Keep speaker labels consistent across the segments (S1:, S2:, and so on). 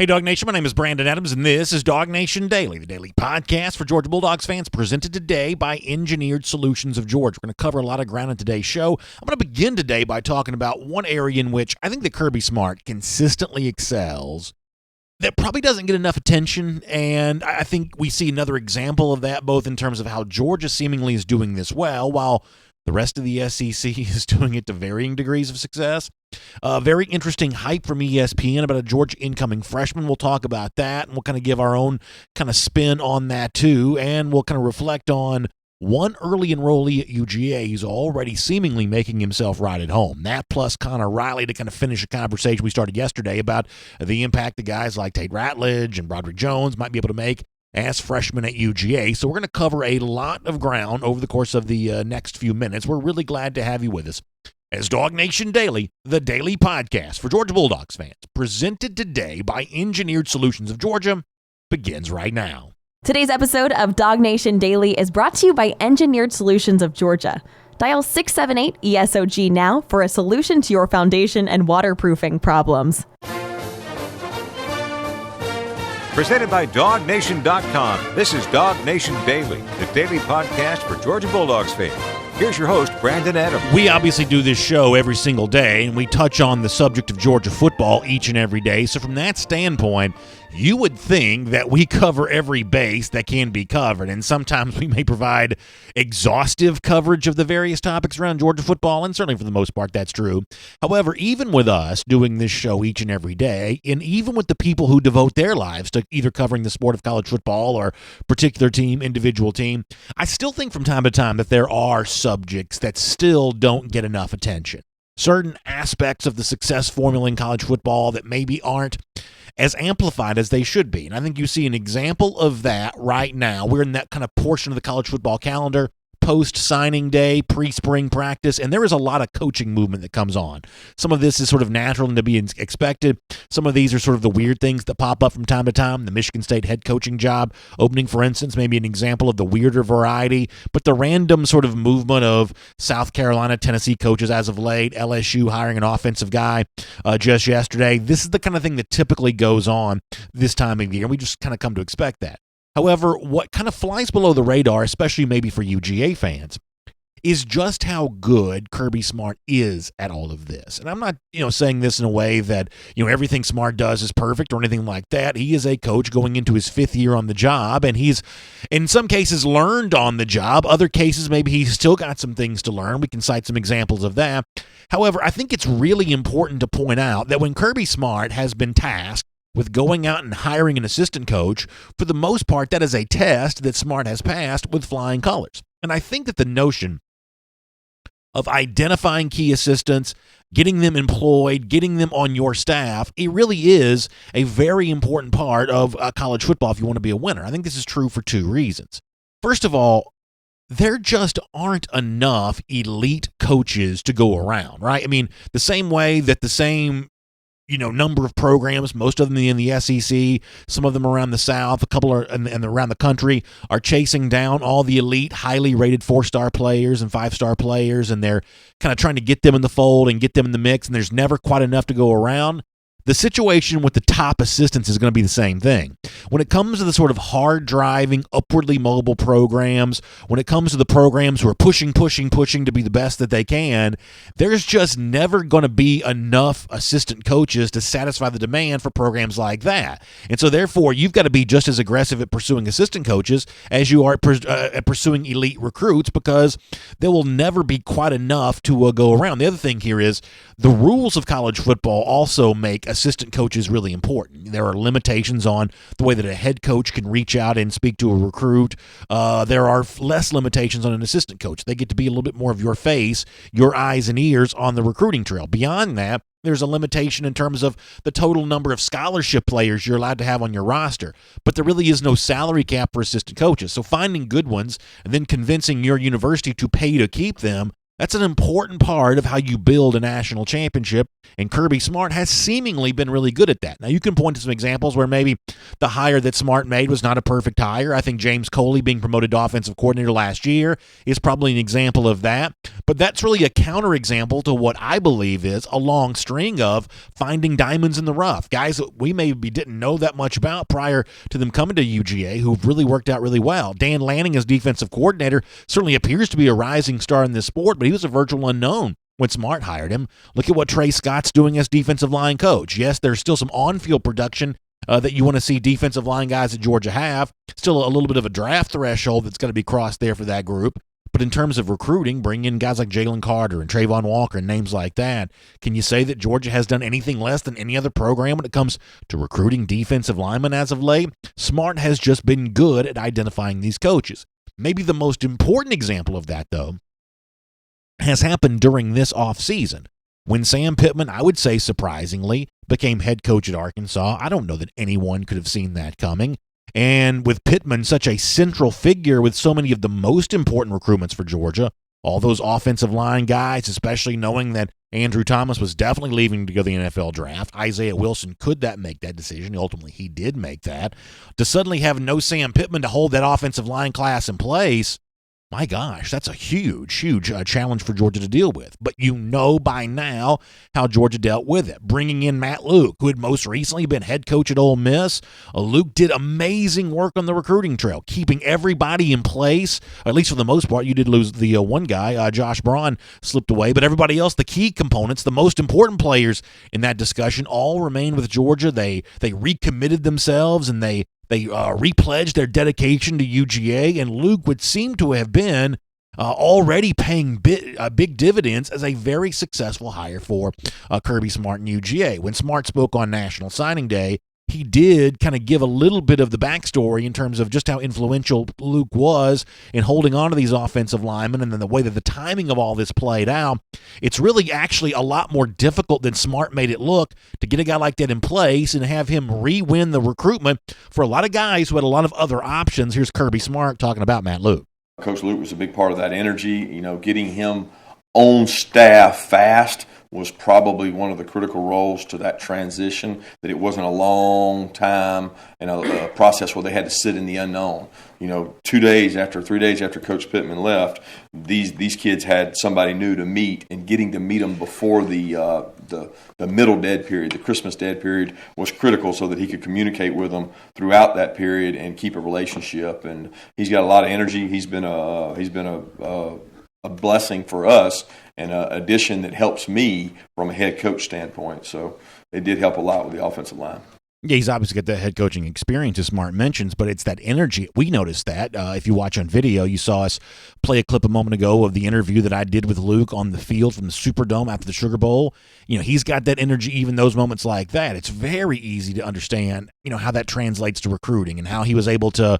S1: Hey, DawgNation, my name is Brandon Adams, and this is DawgNation Daily, the daily podcast for Georgia Bulldogs fans, presented today by Engineered Solutions of Georgia. We're going to cover a lot of ground in today's show. I'm going to begin today by talking about one area in which I think that Kirby Smart consistently excels that probably doesn't get enough attention, and I think we see another example of that, both in terms of how Georgia seemingly is doing this well, while the rest of the SEC is doing it to varying degrees of success. Very interesting hype from ESPN about a Georgia incoming freshman. We'll talk about that, and we'll kind of give our own kind of spin on that too, and we'll kind of reflect on one early enrollee at UGA who's already seemingly making himself right at home. That plus Connor Riley to kind of finish a conversation we started yesterday about the impact that guys like Tate Ratledge and Broderick Jones might be able to make as freshmen at UGA. So we're going to cover a lot of ground over the course of the next few minutes. We're really glad to have you with us as DawgNation Daily, the daily podcast for Georgia Bulldogs fans, presented today by Engineered Solutions of Georgia, begins right now.
S2: Today's episode of DawgNation Daily is brought to you by Engineered Solutions of Georgia. Dial 678-ESOG now for a solution to your foundation and waterproofing problems.
S3: Presented by DawgNation.com, this is DawgNation Daily, the daily podcast for Georgia Bulldogs fans. Here's your host, Brandon Adams.
S1: We obviously do this show every single day, and we touch on the subject of Georgia football each and every day. So from that standpoint, you would think that we cover every base that can be covered, and sometimes we may provide exhaustive coverage of the various topics around Georgia football, and certainly for the most part that's true. However, even with us doing this show each and every day, and even with the people who devote their lives to either covering the sport of college football or particular team, individual team, I still think from time to time that there are subjects that still don't get enough attention. Certain aspects of the success formula in college football that maybe aren't as amplified as they should be. And I think you see an example of that right now. We're in that kind of portion of the college football calendar, post-signing day, pre-spring practice, and there is a lot of coaching movement that comes on. Some of this is sort of natural and to be expected. Some of these are sort of the weird things that pop up from time to time. The Michigan State head coaching job opening, for instance, maybe an example of the weirder variety, but the random sort of movement of South Carolina, Tennessee coaches as of late, LSU hiring an offensive guy just yesterday. This is the kind of thing that typically goes on this time of year. We just kind of come to expect that. However, what kind of flies below the radar, especially maybe for UGA fans, is just how good Kirby Smart is at all of this. And I'm not, saying this in a way that, everything Smart does is perfect or anything like that. He is a coach going into his fifth year on the job, and he's, in some cases, learned on the job. Other cases, maybe he's still got some things to learn. We can cite some examples of that. However, I think it's really important to point out that when Kirby Smart has been tasked with going out and hiring an assistant coach, for the most part, that is a test that Smart has passed with flying colors. And I think that the notion of identifying key assistants, getting them employed, getting them on your staff, it really is a very important part of college football if you want to be a winner. I think this is true for two reasons. First of all, there just aren't enough elite coaches to go around, right? I mean, the same way that the same number of programs, most of them in the SEC, some of them around the South, a couple are and around the country, are chasing down all the elite, highly rated 4-star players and 5-star players, and they're kind of trying to get them in the fold and get them in the mix, and there's never quite enough to go around. The situation with the top assistants is going to be the same thing. When it comes to the sort of hard-driving, upwardly mobile programs, when it comes to the programs who are pushing to be the best that they can, there's just never going to be enough assistant coaches to satisfy the demand for programs like that. And so, therefore, you've got to be just as aggressive at pursuing assistant coaches as you are at pursuing elite recruits, because there will never be quite enough to go around. The other thing here is the rules of college football also make assistant coaches really important. There are limitations on the way that a head coach can reach out and speak to a recruit. There are less limitations on an assistant coach. They get to be a little bit more of your face, your eyes and ears on the recruiting trail. Beyond that, there's a limitation in terms of the total number of scholarship players you're allowed to have on your roster. But there really is no salary cap for assistant coaches. So finding good ones and then convincing your university to pay to keep them, that's an important part of how you build a national championship, and Kirby Smart has seemingly been really good at that. Now, you can point to some examples where maybe the hire that Smart made was not a perfect hire. I think James Coley being promoted to offensive coordinator last year is probably an example of that. But that's really a counterexample to what I believe is a long string of finding diamonds in the rough. Guys that we maybe didn't know that much about prior to them coming to UGA who've really worked out really well. Dan Lanning as defensive coordinator certainly appears to be a rising star in this sport, but he was a virtual unknown when Smart hired him. Look at what Trey Scott's doing as defensive line coach. Yes, there's still some on-field production that you want to see defensive line guys at Georgia have. Still a little bit of a draft threshold that's going to be crossed there for that group. But in terms of recruiting, bring in guys like Jalen Carter and Trayvon Walker and names like that. Can you say that Georgia has done anything less than any other program when it comes to recruiting defensive linemen as of late? Smart has just been good at identifying these coaches. Maybe the most important example of that, though, has happened during this offseason when Sam Pittman, I would say surprisingly, became head coach at Arkansas. I don't know that anyone could have seen that coming. And with Pittman such a central figure with so many of the most important recruitments for Georgia, all those offensive line guys, especially knowing that Andrew Thomas was definitely leaving to go to the NFL draft. Isaiah Wilson could make that decision. Ultimately, he did make that. To suddenly have no Sam Pittman to hold that offensive line class in place, my gosh, that's a huge challenge for Georgia to deal with. But you know by now how Georgia dealt with it. Bringing in Matt Luke, who had most recently been head coach at Ole Miss. Luke did amazing work on the recruiting trail, keeping everybody in place, at least for the most part. You did lose the one guy, Josh Braun, slipped away. But everybody else, the key components, the most important players in that discussion, all remain with Georgia. They recommitted themselves and they repledged their dedication to UGA, and Luke would seem to have been already paying big dividends as a very successful hire for Kirby Smart and UGA. When Smart spoke on National Signing Day, he did kind of give a little bit of the backstory in terms of just how influential Luke was in holding on to these offensive linemen and then the way that the timing of all this played out. It's really actually a lot more difficult than Smart made it look to get a guy like that in place and have him re-win the recruitment for a lot of guys who had a lot of other options. Here's Kirby Smart talking about Matt Luke.
S4: Coach Luke was a big part of that energy. Getting him on staff fast was probably one of the critical roles to that transition, that it wasn't a long time and a process where they had to sit in the unknown. 3 days after Coach Pittman left, these kids had somebody new to meet, and getting to meet them before the middle dead period, the Christmas dead period, was critical so that he could communicate with them throughout that period and keep a relationship. And he's got a lot of energy. He's been a blessing for us and an addition that helps me from a head coach standpoint. So it did help a lot with the offensive line.
S1: Yeah, he's obviously got that head coaching experience, as Smart mentions, but it's that energy. We noticed that. If you watch on video, you saw us play a clip a moment ago of the interview that I did with Luke on the field from the Superdome after the Sugar Bowl. He's got that energy, even those moments like that. It's very easy to understand, how that translates to recruiting and how he was able to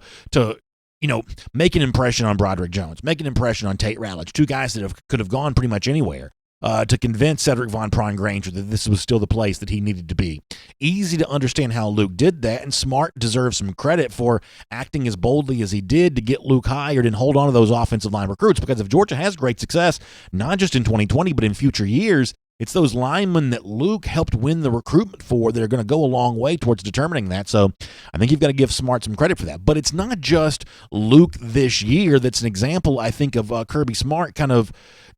S1: make an impression on Broderick Jones, make an impression on Tate Ratledge, two guys that could have gone pretty much anywhere, to convince Cedric Von Prawn-Granger that this was still the place that he needed to be. Easy to understand how Luke did that, and Smart deserves some credit for acting as boldly as he did to get Luke hired and hold on to those offensive line recruits, because if Georgia has great success, not just in 2020, but in future years, it's those linemen that Luke helped win the recruitment for that are going to go a long way towards determining that. So I think you've got to give Smart some credit for that. But it's not just Luke this year that's an example, I think, of Kirby Smart kind of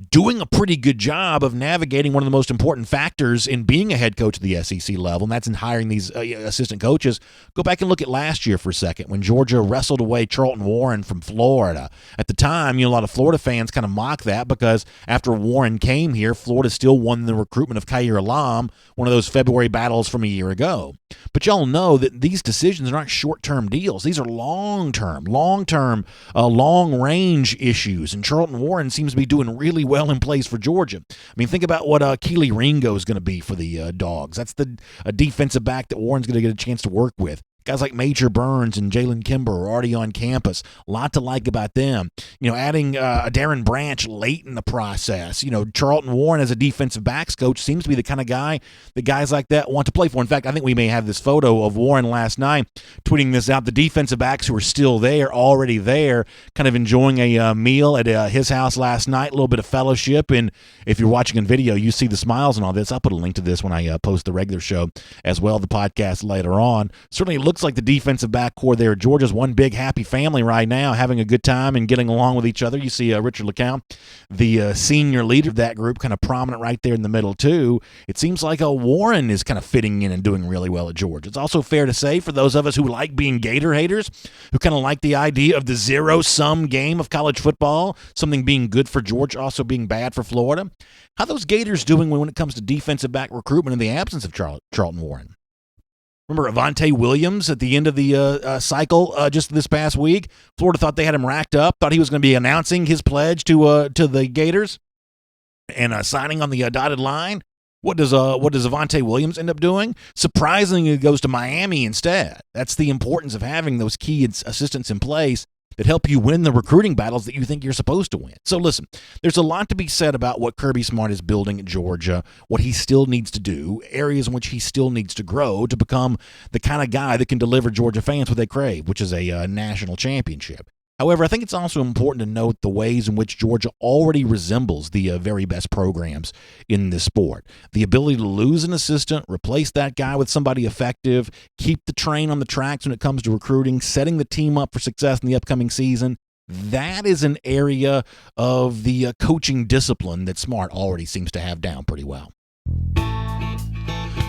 S1: doing a pretty good job of navigating one of the most important factors in being a head coach at the SEC level, and that's in hiring these assistant coaches. Go back and look at last year for a second when Georgia wrestled away Charlton Warren from Florida. At the time, a lot of Florida fans kind of mock that because after Warren came here, Florida still won the recruitment of Khair Alam, one of those February battles from a year ago. But y'all know that these decisions are not short-term deals. These are long-term, long-range issues, and Charlton Warren seems to be doing really well in place for Georgia. I mean, think about what Keely Ringo is going to be for the Dogs. That's the defensive back that Warren's going to get a chance to work with. Guys like Major Burns and Jalen Kimber are already on campus. A lot to like about them. Adding a Darren Branch late in the process. Charlton Warren as a defensive backs coach seems to be the kind of guy that guys like that want to play for. In fact, I think we may have this photo of Warren last night tweeting this out. The defensive backs who are still there, already there, kind of enjoying a meal at his house last night, a little bit of fellowship. And if you're watching in video, you see the smiles and all this. I'll put a link to this when I post the regular show as well, the podcast later on. Certainly look looks like the defensive back core there at Georgia's one big happy family right now, having a good time and getting along with each other. You see Richard LeCount, the senior leader of that group, kind of prominent right there in the middle too. It seems like Warren is kind of fitting in and doing really well at Georgia. It's also fair to say, for those of us who like being Gator haters, who kind of like the idea of the zero-sum game of college football, something being good for Georgia, also being bad for Florida, how those Gators doing when it comes to defensive back recruitment in the absence of Charlton Warren? Remember Avante Williams at the end of the cycle just this past week? Florida thought they had him racked up, thought he was going to be announcing his pledge to the Gators and signing on the dotted line. What does Avante Williams end up doing? Surprisingly, he goes to Miami instead. That's the importance of having those key assistants in place that help you win the recruiting battles that you think you're supposed to win. So listen, there's a lot to be said about what Kirby Smart is building at Georgia, what he still needs to do, areas in which he still needs to grow to become the kind of guy that can deliver Georgia fans what they crave, which is a national championship. However, I think it's also important to note the ways in which Georgia already resembles the very best programs in this sport. The ability to lose an assistant, replace that guy with somebody effective, keep the train on the tracks when it comes to recruiting, setting the team up for success in the upcoming season. That is an area of the coaching discipline that Smart already seems to have down pretty well.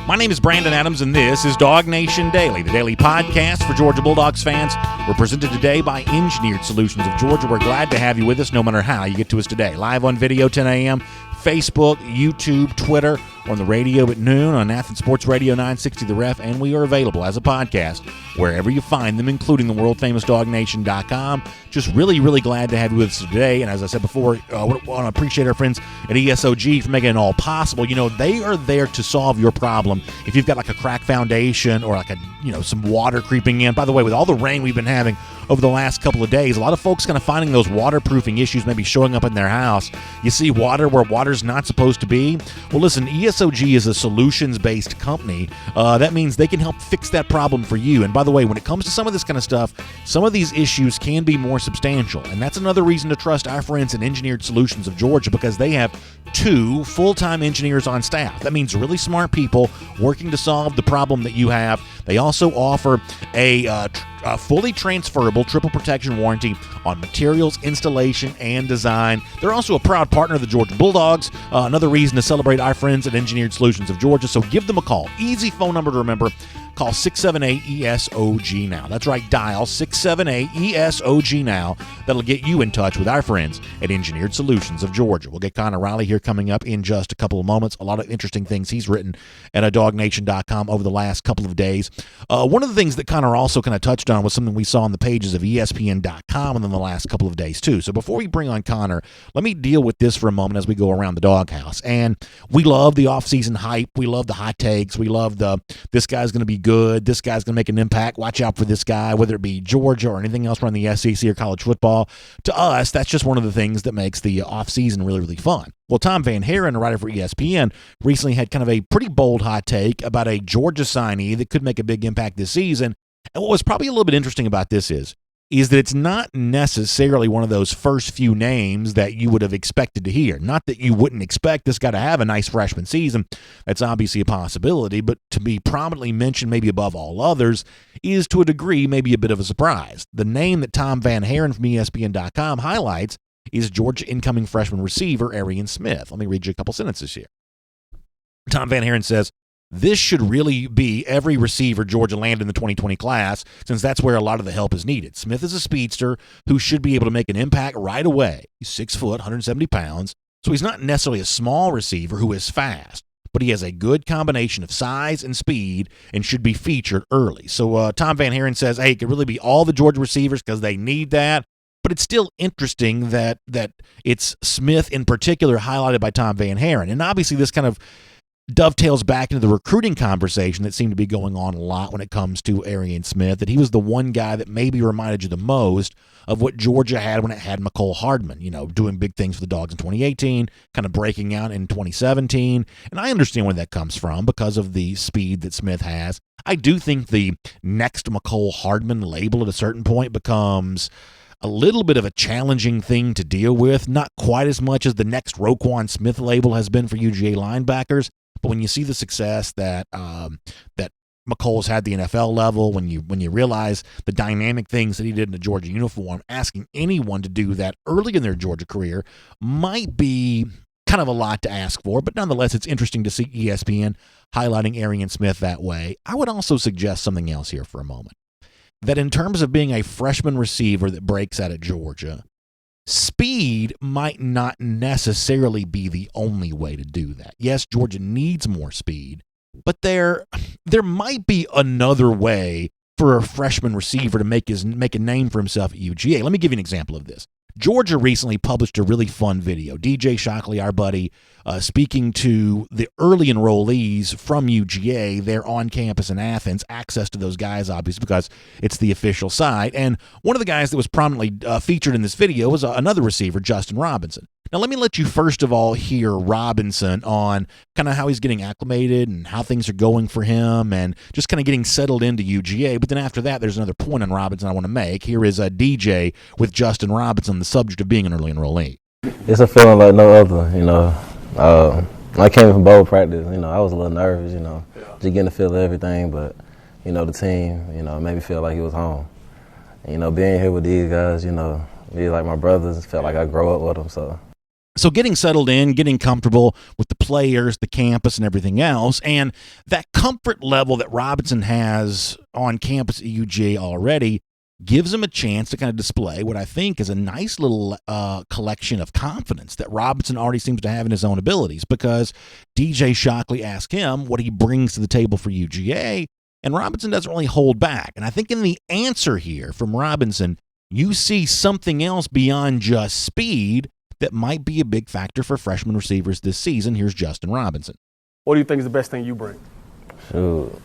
S1: My name is Brandon Adams, and this is DawgNation Daily, the daily podcast for Georgia Bulldogs fans. We're presented today by Engineered Solutions of Georgia. We're glad to have you with us no matter how you get to us today. Live on video, 10 a.m., Facebook, YouTube, Twitter, or on the radio at noon on Athens Sports Radio 960 The Ref, and we are available as a podcast wherever you find them, including the world-famous DawgNation.com. Just really, really glad to have you with us today. And as I said before, we want to appreciate our friends at ESOG for making it all possible. You know, they are there to solve your problem. If you've got like a cracked foundation or like some water creeping in. By the way, with all the rain we've been having over the last couple of days, a lot of folks kind of finding those waterproofing issues maybe showing up in their house. You see water where water's not supposed to be. Well, listen, ESOG is a solutions-based company. That means they can help fix that problem for you. And by the way, when it comes to some of this kind of stuff, some of these issues can be more substantial. And that's another reason to trust our friends at Engineered Solutions of Georgia, because they have 2 full-time engineers on staff. That means really smart people working to solve the problem that you have. They also offer a fully transferable triple protection warranty on materials, installation, and design. They're also a proud partner of the Georgia Bulldogs. Another reason to celebrate our friends at Engineered Solutions of Georgia. So give them a call. Easy phone number to remember. Call 678-ESOG now. That's right, dial 678-ESOG now. That'll get you in touch with our friends at Engineered Solutions of Georgia. We'll get Connor Riley here coming up in just a couple of moments. A lot of interesting things he's written at DawgNation.com over the last couple of days. One of the things that Connor also kind of touched on was something we saw on the pages of ESPN.com in the last couple of days too. So before we bring on Connor, let me deal with this for a moment as we go around the doghouse. And we love the offseason hype. We love the hot takes. We love this guy's going to be good. This guy's going to make an impact. Watch out for this guy, whether it be Georgia or anything else around the SEC or college football. To us, that's just one of the things that makes the offseason really, really fun. Well, Tom Van Haren, a writer for ESPN, recently had kind of a pretty bold hot take about a Georgia signee that could make a big impact this season. And what was probably a little bit interesting about this is that it's not necessarily one of those first few names that you would have expected to hear. Not that you wouldn't expect this guy to have a nice freshman season. That's obviously a possibility, but to be prominently mentioned maybe above all others is to a degree maybe a bit of a surprise. The name that Tom Van Haren from ESPN.com highlights is Georgia incoming freshman receiver Arian Smith. Let me read you a couple sentences here. Tom Van Haren says, "This should really be every receiver Georgia landed in the 2020 class, since that's where a lot of the help is needed. Smith is a speedster who should be able to make an impact right away. He's 6 foot, 170 pounds, so he's not necessarily a small receiver who is fast, but he has a good combination of size and speed and should be featured early." So Tom Van Haren says, hey, it could really be all the Georgia receivers because they need that. But it's still interesting that it's Smith in particular highlighted by Tom Van Haren. And obviously this kind of dovetails back into the recruiting conversation that seemed to be going on a lot when it comes to Arian Smith, that he was the one guy that maybe reminded you the most of what Georgia had when it had McCole Hardman, doing big things for the Dogs in 2018, kind of breaking out in 2017. And I understand where that comes from because of the speed that Smith has. I do think the next McCole Hardman label at a certain point becomes a little bit of a challenging thing to deal with, not quite as much as the next Roquan Smith label has been for UGA linebackers. But when you see the success that McColl's had the NFL level, when you realize the dynamic things that he did in the Georgia uniform, asking anyone to do that early in their Georgia career might be kind of a lot to ask for, but nonetheless, it's interesting to see ESPN highlighting Arian Smith that way. I would also suggest something else here for a moment, that in terms of being a freshman receiver that breaks out at Georgia, speed might not necessarily be the only way to do that. Yes, Georgia needs more speed, but there might be another way for a freshman receiver to make a name for himself at UGA. Let me give you an example of this. Georgia recently published a really fun video. DJ Shockley, our buddy, speaking to the early enrollees from UGA. They're on campus in Athens. Access to those guys, obviously, because it's the official site. And one of the guys that was prominently featured in this video was another receiver, Justin Robinson. Now, let me let you first of all hear Robinson on kind of how he's getting acclimated and how things are going for him and just kind of getting settled into UGA. But then after that, there's another point on Robinson I want to make. Here is a DJ with Justin Robinson, the subject of being an early enrollee.
S5: It's a feeling like no other, I came from bowl practice, I was a little nervous, just getting the feel of everything. But, the team, made me feel like it was home. And, being here with these guys, be like my brothers, felt like I grew up with them,
S1: So getting settled in, getting comfortable with the players, the campus, and everything else, and that comfort level that Robinson has on campus at UGA already gives him a chance to kind of display what I think is a nice little collection of confidence that Robinson already seems to have in his own abilities, because DJ Shockley asked him what he brings to the table for UGA, and Robinson doesn't really hold back. And I think in the answer here from Robinson, you see something else beyond just speed that might be a big factor for freshman receivers this season. Here's Justin Robinson.
S6: What do you think is the best thing you bring?
S5: Shoot,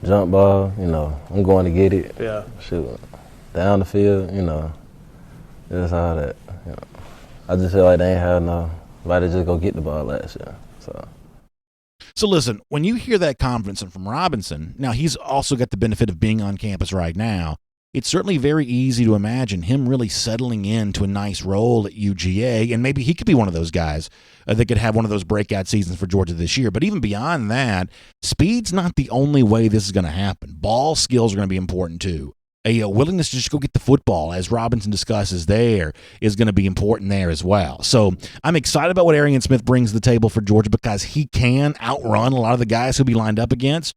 S5: jump ball, I'm going to get it.
S6: Yeah.
S5: Shoot, down the field, just all that. I just feel like they ain't had nobody to just go get the ball last year.
S1: So listen, when you hear that confidence from Robinson, now he's also got the benefit of being on campus right now. It's certainly very easy to imagine him really settling into a nice role at UGA, and maybe he could be one of those guys that could have one of those breakout seasons for Georgia this year. But even beyond that, speed's not the only way this is going to happen. Ball skills are going to be important too. A willingness to just go get the football, as Robinson discusses there, is going to be important there as well. So I'm excited about what Arian Smith brings to the table for Georgia, because he can outrun a lot of the guys he'll be lined up against.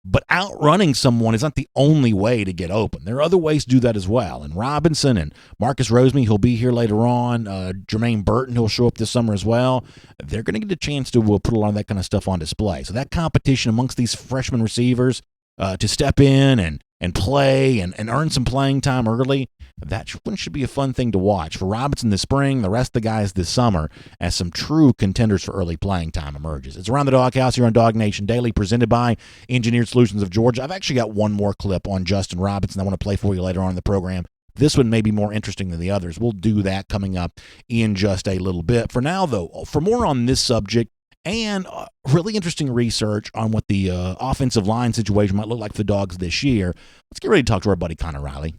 S1: But outrunning someone is not the only way to get open. There are other ways to do that as well. And Robinson and Marcus Rosemy, who'll be here later on, Jermaine Burton, who'll show up this summer as well, they're going to get a chance to put a lot of that kind of stuff on display. So that competition amongst these freshman receivers to step in and play and earn some playing time early, that should be a fun thing to watch for Robinson this spring, the rest of the guys this summer, as some true contenders for early playing time emerges. It's Around the Doghouse here on DawgNation Daily, presented by Engineered Solutions of Georgia. I've actually got one more clip on Justin Robinson I want to play for you later on in the program. This one may be more interesting than the others. We'll do that coming up in just a little bit. For now, though, for more on this subject and really interesting research on what the offensive line situation might look like for the Dogs this year, let's get ready to talk to our buddy Connor Riley.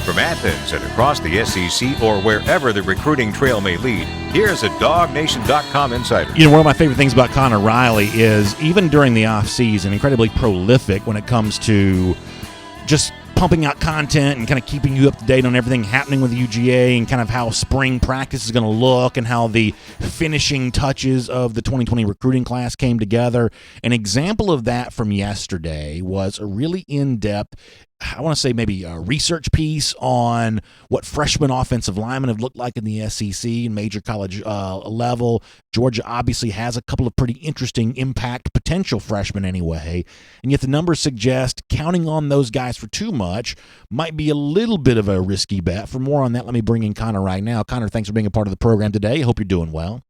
S3: From Athens and across the SEC or wherever the recruiting trail may lead, here's a DawgNation.com insider.
S1: One of my favorite things about Connor Riley is, even during the offseason, incredibly prolific when it comes to just pumping out content and kind of keeping you up to date on everything happening with UGA and kind of how spring practice is going to look and how the finishing touches of the 2020 recruiting class came together. An example of that from yesterday was a really in-depth, I want to say maybe a research piece on what freshman offensive linemen have looked like in the SEC and major college level. Georgia obviously has a couple of pretty interesting impact potential freshmen anyway, and yet the numbers suggest counting on those guys for too much might be a little bit of a risky bet. For more on that, let me bring in Connor right now. Connor, thanks for being a part of the program today. I hope you're doing well.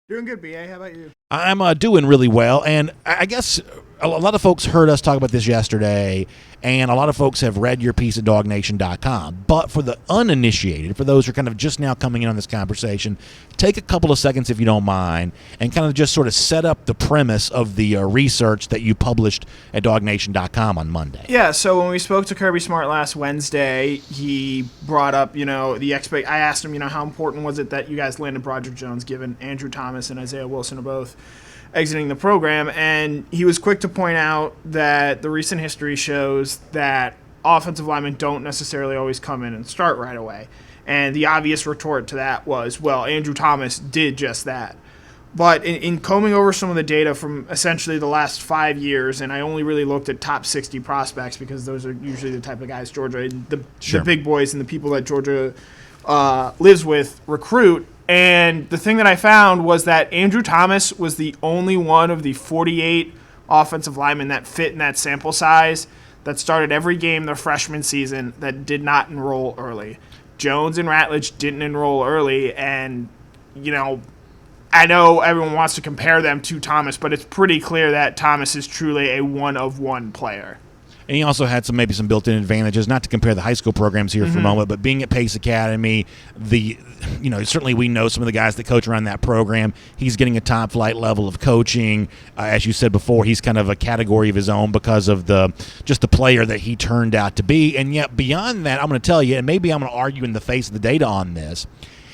S7: Doing good, BA. How about you?
S1: I'm doing really well, and I guess a lot of folks heard us talk about this yesterday, and a lot of folks have read your piece at DawgNation.com. But for the uninitiated, for those who are kind of just now coming in on this conversation, take a couple of seconds, if you don't mind, and kind of just sort of set up the premise of the research that you published at DawgNation.com on Monday.
S7: Yeah, so when we spoke to Kirby Smart last Wednesday, he brought up, I asked him, how important was it that you guys landed Broderick Jones, given Andrew Thomas and Isaiah Wilson are both exiting the program, and he was quick to point out that the recent history shows that offensive linemen don't necessarily always come in and start right away. And the obvious retort to that was, well, Andrew Thomas did just that. But in combing over some of the data from essentially the last 5 years, and I only really looked at top 60 prospects because those are usually the type of guys Georgia, the big boys and the people that Georgia lives with recruit. And the thing that I found was that Andrew Thomas was the only one of the 48 offensive linemen that fit in that sample size that started every game their freshman season that did not enroll early. Jones and Ratledge didn't enroll early, and, I know everyone wants to compare them to Thomas, but it's pretty clear that Thomas is truly a one-of-one player.
S1: And he also had maybe some built-in advantages, not to compare the high school programs here for a moment, but being at Pace Academy, certainly we know some of the guys that coach around that program. He's getting a top-flight level of coaching. As you said before, he's kind of a category of his own because of the player that he turned out to be. And yet beyond that, I'm going to tell you, and maybe I'm going to argue in the face of the data on this,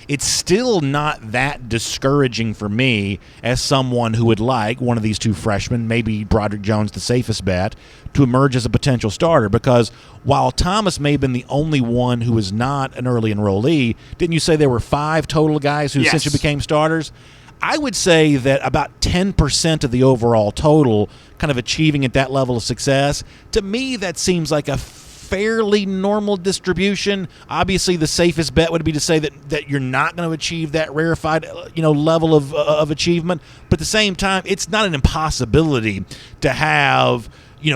S1: it's still not that discouraging for me as someone who would like one of these two freshmen, maybe Broderick Jones, the safest bet, to emerge as a potential starter. Because while Thomas may have been the only one who was not an early enrollee, didn't you say there were 5 total guys who essentially became starters? I would say that about 10% of the overall total kind of achieving at that level of success. To me, that seems like a fairly normal distribution. Obviously, the safest bet would be to say that you're not going to achieve that rarefied, level of achievement. But at the same time, it's not an impossibility to have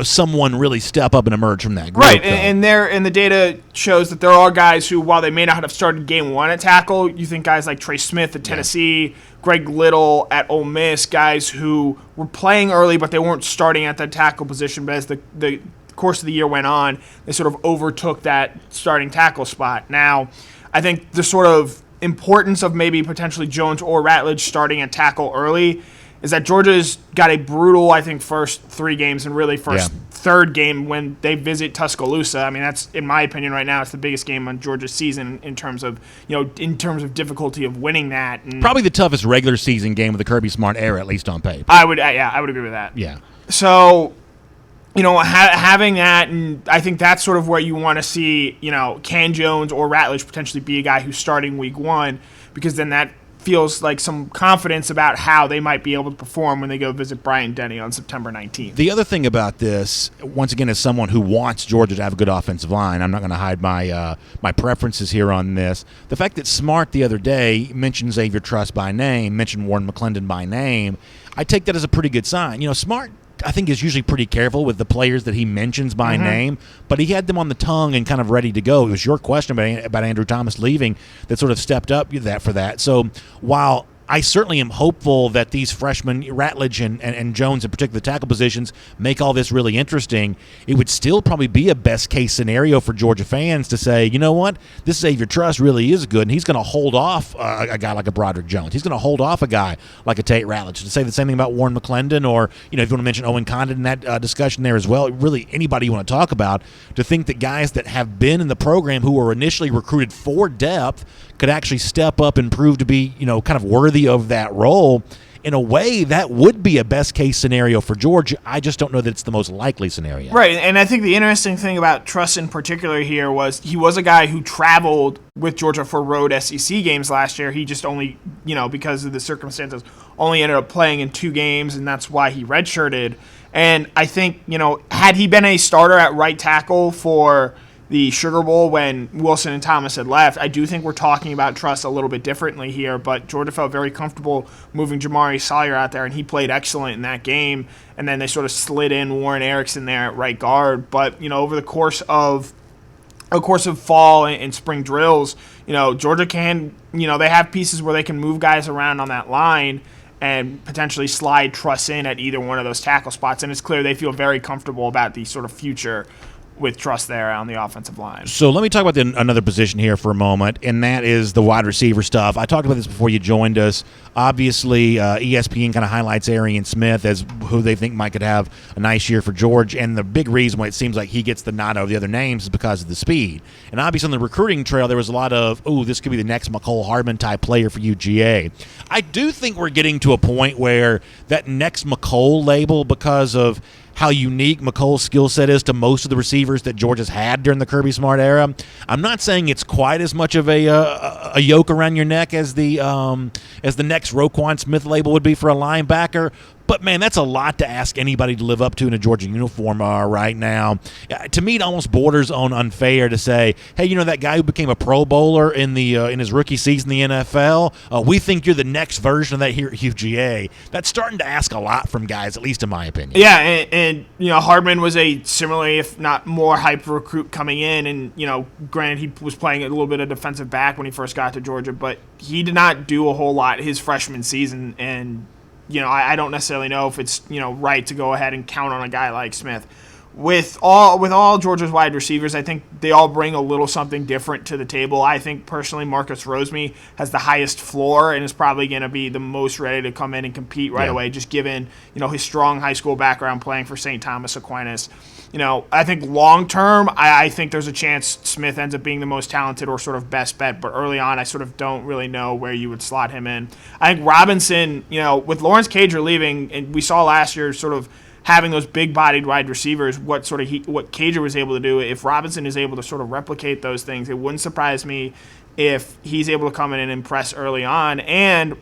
S1: someone really step up and emerge from that group.
S7: Right, and the data shows that there are guys who, while they may not have started game one at tackle, you think guys like Trey Smith at Tennessee, Greg Little at Ole Miss, guys who were playing early but they weren't starting at that tackle position. But as the course of the year went on, they sort of overtook that starting tackle spot. Now, I think the sort of importance of maybe potentially Jones or Ratledge starting at tackle early is that Georgia's got a brutal, I think, first 3 games and really third game when they visit Tuscaloosa. I mean, that's, in my opinion, right now, it's the biggest game on Georgia's season in terms of difficulty of winning that. And
S1: probably the toughest regular season game of the Kirby Smart era, at least on paper.
S7: I would agree with that.
S1: Yeah.
S7: So, having that, and I think that's sort of where you want to see, can Jones or Ratledge potentially be a guy who's starting week 1, because then that feels like some confidence about how they might be able to perform when they go visit Bryant Denny on September 19th.
S1: The other thing about this, once again, as someone who wants Georgia to have a good offensive line, I'm not going to hide my preferences here on this. The fact that Smart the other day mentioned Xavier Truss by name, mentioned Warren McClendon by name, I take that as a pretty good sign. Smart, I think, is usually pretty careful with the players that he mentions by name, but he had them on the tongue and kind of ready to go. It was your question about Andrew Thomas leaving that sort of stepped up for that. So while I certainly am hopeful that these freshmen, Ratledge and Jones in particular, the tackle positions, make all this really interesting, it would still probably be a best-case scenario for Georgia fans to say, you know what, this Xavier Truss really is good, and he's going to hold off a guy like a Broderick Jones. He's going to hold off a guy like a Tate Ratledge. To say the same thing about Warren McClendon, or, if you want to mention Owen Condon in that discussion there as well, really anybody you want to talk about, to think that guys that have been in the program who were initially recruited for depth could actually step up and prove to be, kind of worthy of that role. In a way, that would be a best-case scenario for Georgia. I just don't know that it's the most likely scenario.
S7: Right, and I think the interesting thing about Truss in particular here was he was a guy who traveled with Georgia for road SEC games last year. He just only, because of the circumstances, only ended up playing in 2 games, and that's why he redshirted. And I think, had he been a starter at right tackle for the Sugar Bowl when Wilson and Thomas had left, I do think we're talking about Truss a little bit differently here, but Georgia felt very comfortable moving Jamari Sawyer out there, and he played excellent in that game, and then they sort of slid in Warren Erickson there at right guard. But, over the course of fall and spring drills, Georgia can, they have pieces where they can move guys around on that line, and potentially slide Truss in at either one of those tackle spots. And it's clear they feel very comfortable about the sort of future with Truss there on the offensive line.
S1: So let me talk about another position here for a moment, and that is the wide receiver stuff. I talked about this before you joined us. Obviously, ESPN kind of highlights Arian Smith as who they think could have a nice year for George, and the big reason why it seems like he gets the nod over the other names is because of the speed. And obviously on the recruiting trail, there was a lot of, this could be the next McCole Hardman type player for UGA. I do think we're getting to a point where that next McCole label, because of how unique McColl's skill set is to most of the receivers that Georgia's had during the Kirby Smart era. I'm not saying it's quite as much of a yoke around your neck as the next Roquan Smith label would be for a linebacker. But, man, that's a lot to ask anybody to live up to in a Georgia uniform right now. To me, it almost borders on unfair to say, hey, that guy who became a Pro Bowler in his rookie season in the NFL, we think you're the next version of that here at UGA. That's starting to ask a lot from guys, at least in my opinion.
S7: Yeah, and Hardman was a similarly, if not more, hyped recruit coming in. And, granted, he was playing a little bit of defensive back when he first got to Georgia, but he did not do a whole lot his freshman season. And I don't necessarily know if it's, right to go ahead and count on a guy like Smith. With all Georgia's wide receivers, I think they all bring a little something different to the table. I think personally Marcus Roseme has the highest floor and is probably going to be the most ready to come in and compete right away, just given, his strong high school background playing for St. Thomas Aquinas. I think long term, I think there's a chance Smith ends up being the most talented or sort of best bet. But early on, I sort of don't really know where you would slot him in. I think Robinson, with Lawrence Cager leaving, and we saw last year sort of having those big-bodied wide receivers, what Cager was able to do. If Robinson is able to sort of replicate those things, it wouldn't surprise me if he's able to come in and impress early on. And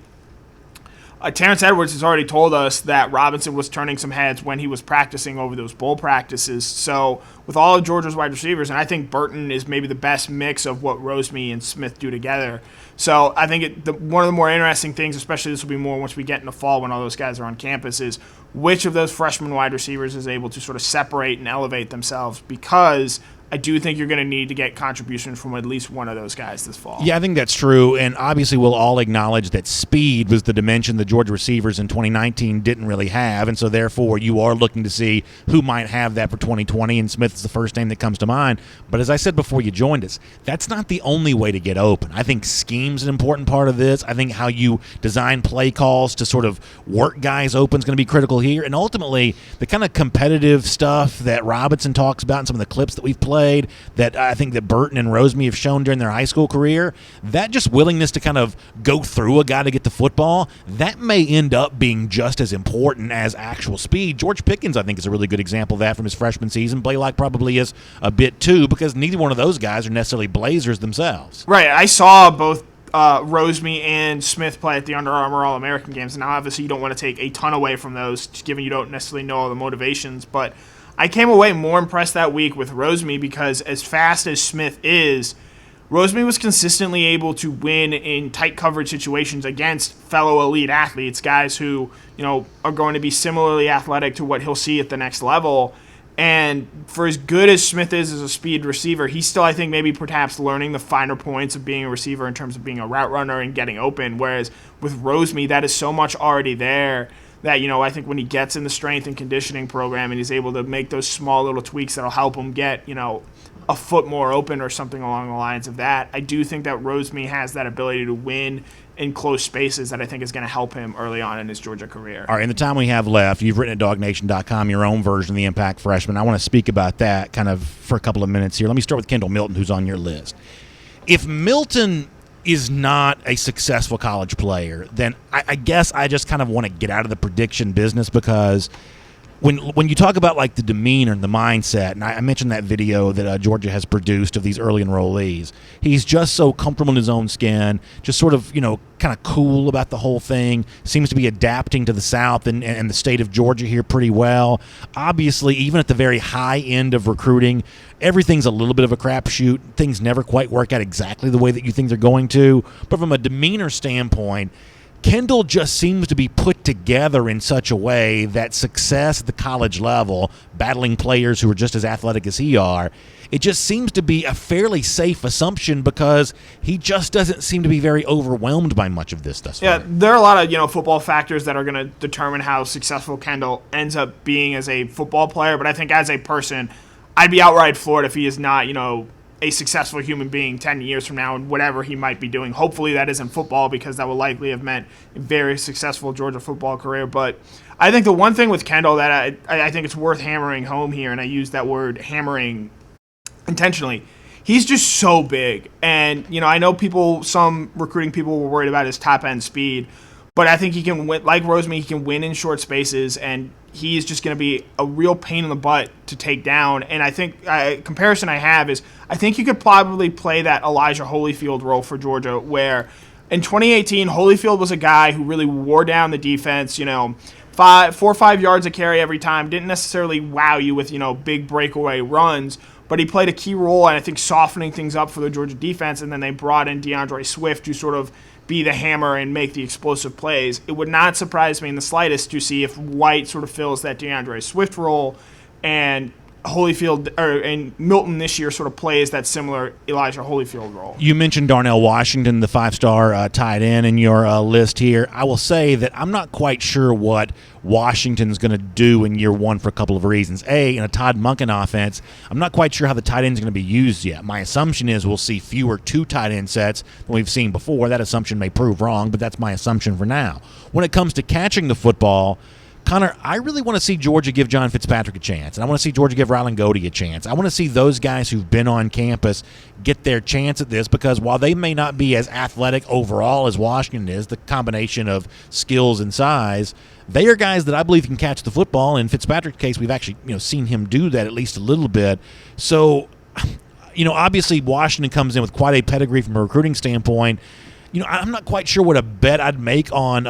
S7: Terrence Edwards has already told us that Robinson was turning some heads when he was practicing over those bowl practices. So with all of Georgia's wide receivers, and I think Burton is maybe the best mix of what Roseme and Smith do together. So I think one of the more interesting things, especially this will be more once we get in the fall when all those guys are on campus, is which of those freshman wide receivers is able to sort of separate and elevate themselves, because I do think you're going to need to get contribution from at least one of those guys this fall.
S1: Yeah, I think that's true, and obviously we'll all acknowledge that speed was the dimension the Georgia receivers in 2019 didn't really have, and so therefore you are looking to see who might have that for 2020, and Smith is the first name that comes to mind. But as I said before you joined us, that's not the only way to get open. I think scheme's an important part of this. I think how you design play calls to sort of work guys open is going to be critical here, and ultimately the kind of competitive stuff that Robinson talks about in some of the clips that we've played, that I think that Burton and Roseme have shown during their high school career, that just willingness to kind of go through a guy to get the football, that may end up being just as important as actual speed. George Pickens, I think, is a really good example of that from his freshman season. Blaylock probably is a bit too, because neither one of those guys are necessarily blazers themselves.
S7: Right. I saw both Roseme and Smith play at the Under Armour All-American games. And now, obviously, you don't want to take a ton away from those, given you don't necessarily know all the motivations, but I came away more impressed that week with Roseme, because as fast as Smith is, Roseme was consistently able to win in tight coverage situations against fellow elite athletes, guys who, are going to be similarly athletic to what he'll see at the next level. And for as good as Smith is as a speed receiver, he's still, I think, maybe perhaps learning the finer points of being a receiver in terms of being a route runner and getting open, whereas with Roseme, that is so much already there that, I think when he gets in the strength and conditioning program and he's able to make those small little tweaks that'll help him get, a foot more open or something along the lines of that, I do think that Roseme has that ability to win in close spaces that I think is going to help him early on in his Georgia career. All
S1: right, in the time we have left, you've written at DawgNation.com your own version of the Impact Freshman. I want to speak about that kind of for a couple of minutes here. Let me start with Kendall Milton, who's on your list. If Milton is not a successful college player, then I guess I just kind of want to get out of the prediction business, because when you talk about like the demeanor and the mindset, and I mentioned that video that Georgia has produced of these early enrollees, he's just so comfortable in his own skin, just sort of, kind of cool about the whole thing, seems to be adapting to the South and the state of Georgia here pretty well. Obviously, even at the very high end of recruiting, everything's a little bit of a crapshoot. Things never quite work out exactly the way that you think they're going to. But from a demeanor standpoint, Kendall just seems to be put together in such a way that success at the college level, battling players who are just as athletic as he are, it just seems to be a fairly safe assumption because he just doesn't seem to be very overwhelmed by much of this thus far.
S7: Yeah, there are a lot of football factors that are going to determine how successful Kendall ends up being as a football player, but I think as a person, I'd be outright floored if he is not, a successful human being 10 years from now and whatever he might be doing. Hopefully that isn't football because that will likely have meant a very successful Georgia football career. But I think the one thing with Kendall that I think it's worth hammering home here, and I use that word hammering intentionally, he's just so big. And, I know some recruiting people were worried about his top-end speed, but I think he can win, like Roseman, he can win in short spaces, and he is just going to be a real pain in the butt to take down. And I think comparison I have is I think you could probably play that Elijah Holyfield role for Georgia, where in 2018 Holyfield was a guy who really wore down the defense. 4 or 5 yards a carry every time, didn't necessarily wow you with big breakaway runs, but he played a key role and I think softening things up for the Georgia defense. And then they brought in DeAndre Swift to sort of be the hammer and make the explosive plays. It would not surprise me in the slightest to see if White sort of fills that DeAndre Swift role and and Milton this year sort of plays that similar Elijah Holyfield role.
S1: You mentioned Darnell Washington, the 5-star tight end in your list here. I will say that I'm not quite sure what Washington's going to do in year one for a couple of reasons. In a Todd Monken offense, I'm not quite sure how the tight end's going to be used yet. My assumption is we'll see fewer 2 tight end sets than we've seen before. That assumption may prove wrong, but that's my assumption for now. When it comes to catching the football, Connor, I really want to see Georgia give John Fitzpatrick a chance, and I want to see Georgia give Rylan Goody a chance. I want to see those guys who've been on campus get their chance at this because while they may not be as athletic overall as Washington is, the combination of skills and size, they are guys that I believe can catch the football. In Fitzpatrick's case, we've actually seen him do that at least a little bit. So, obviously Washington comes in with quite a pedigree from a recruiting standpoint. I'm not quite sure what a bet I'd make on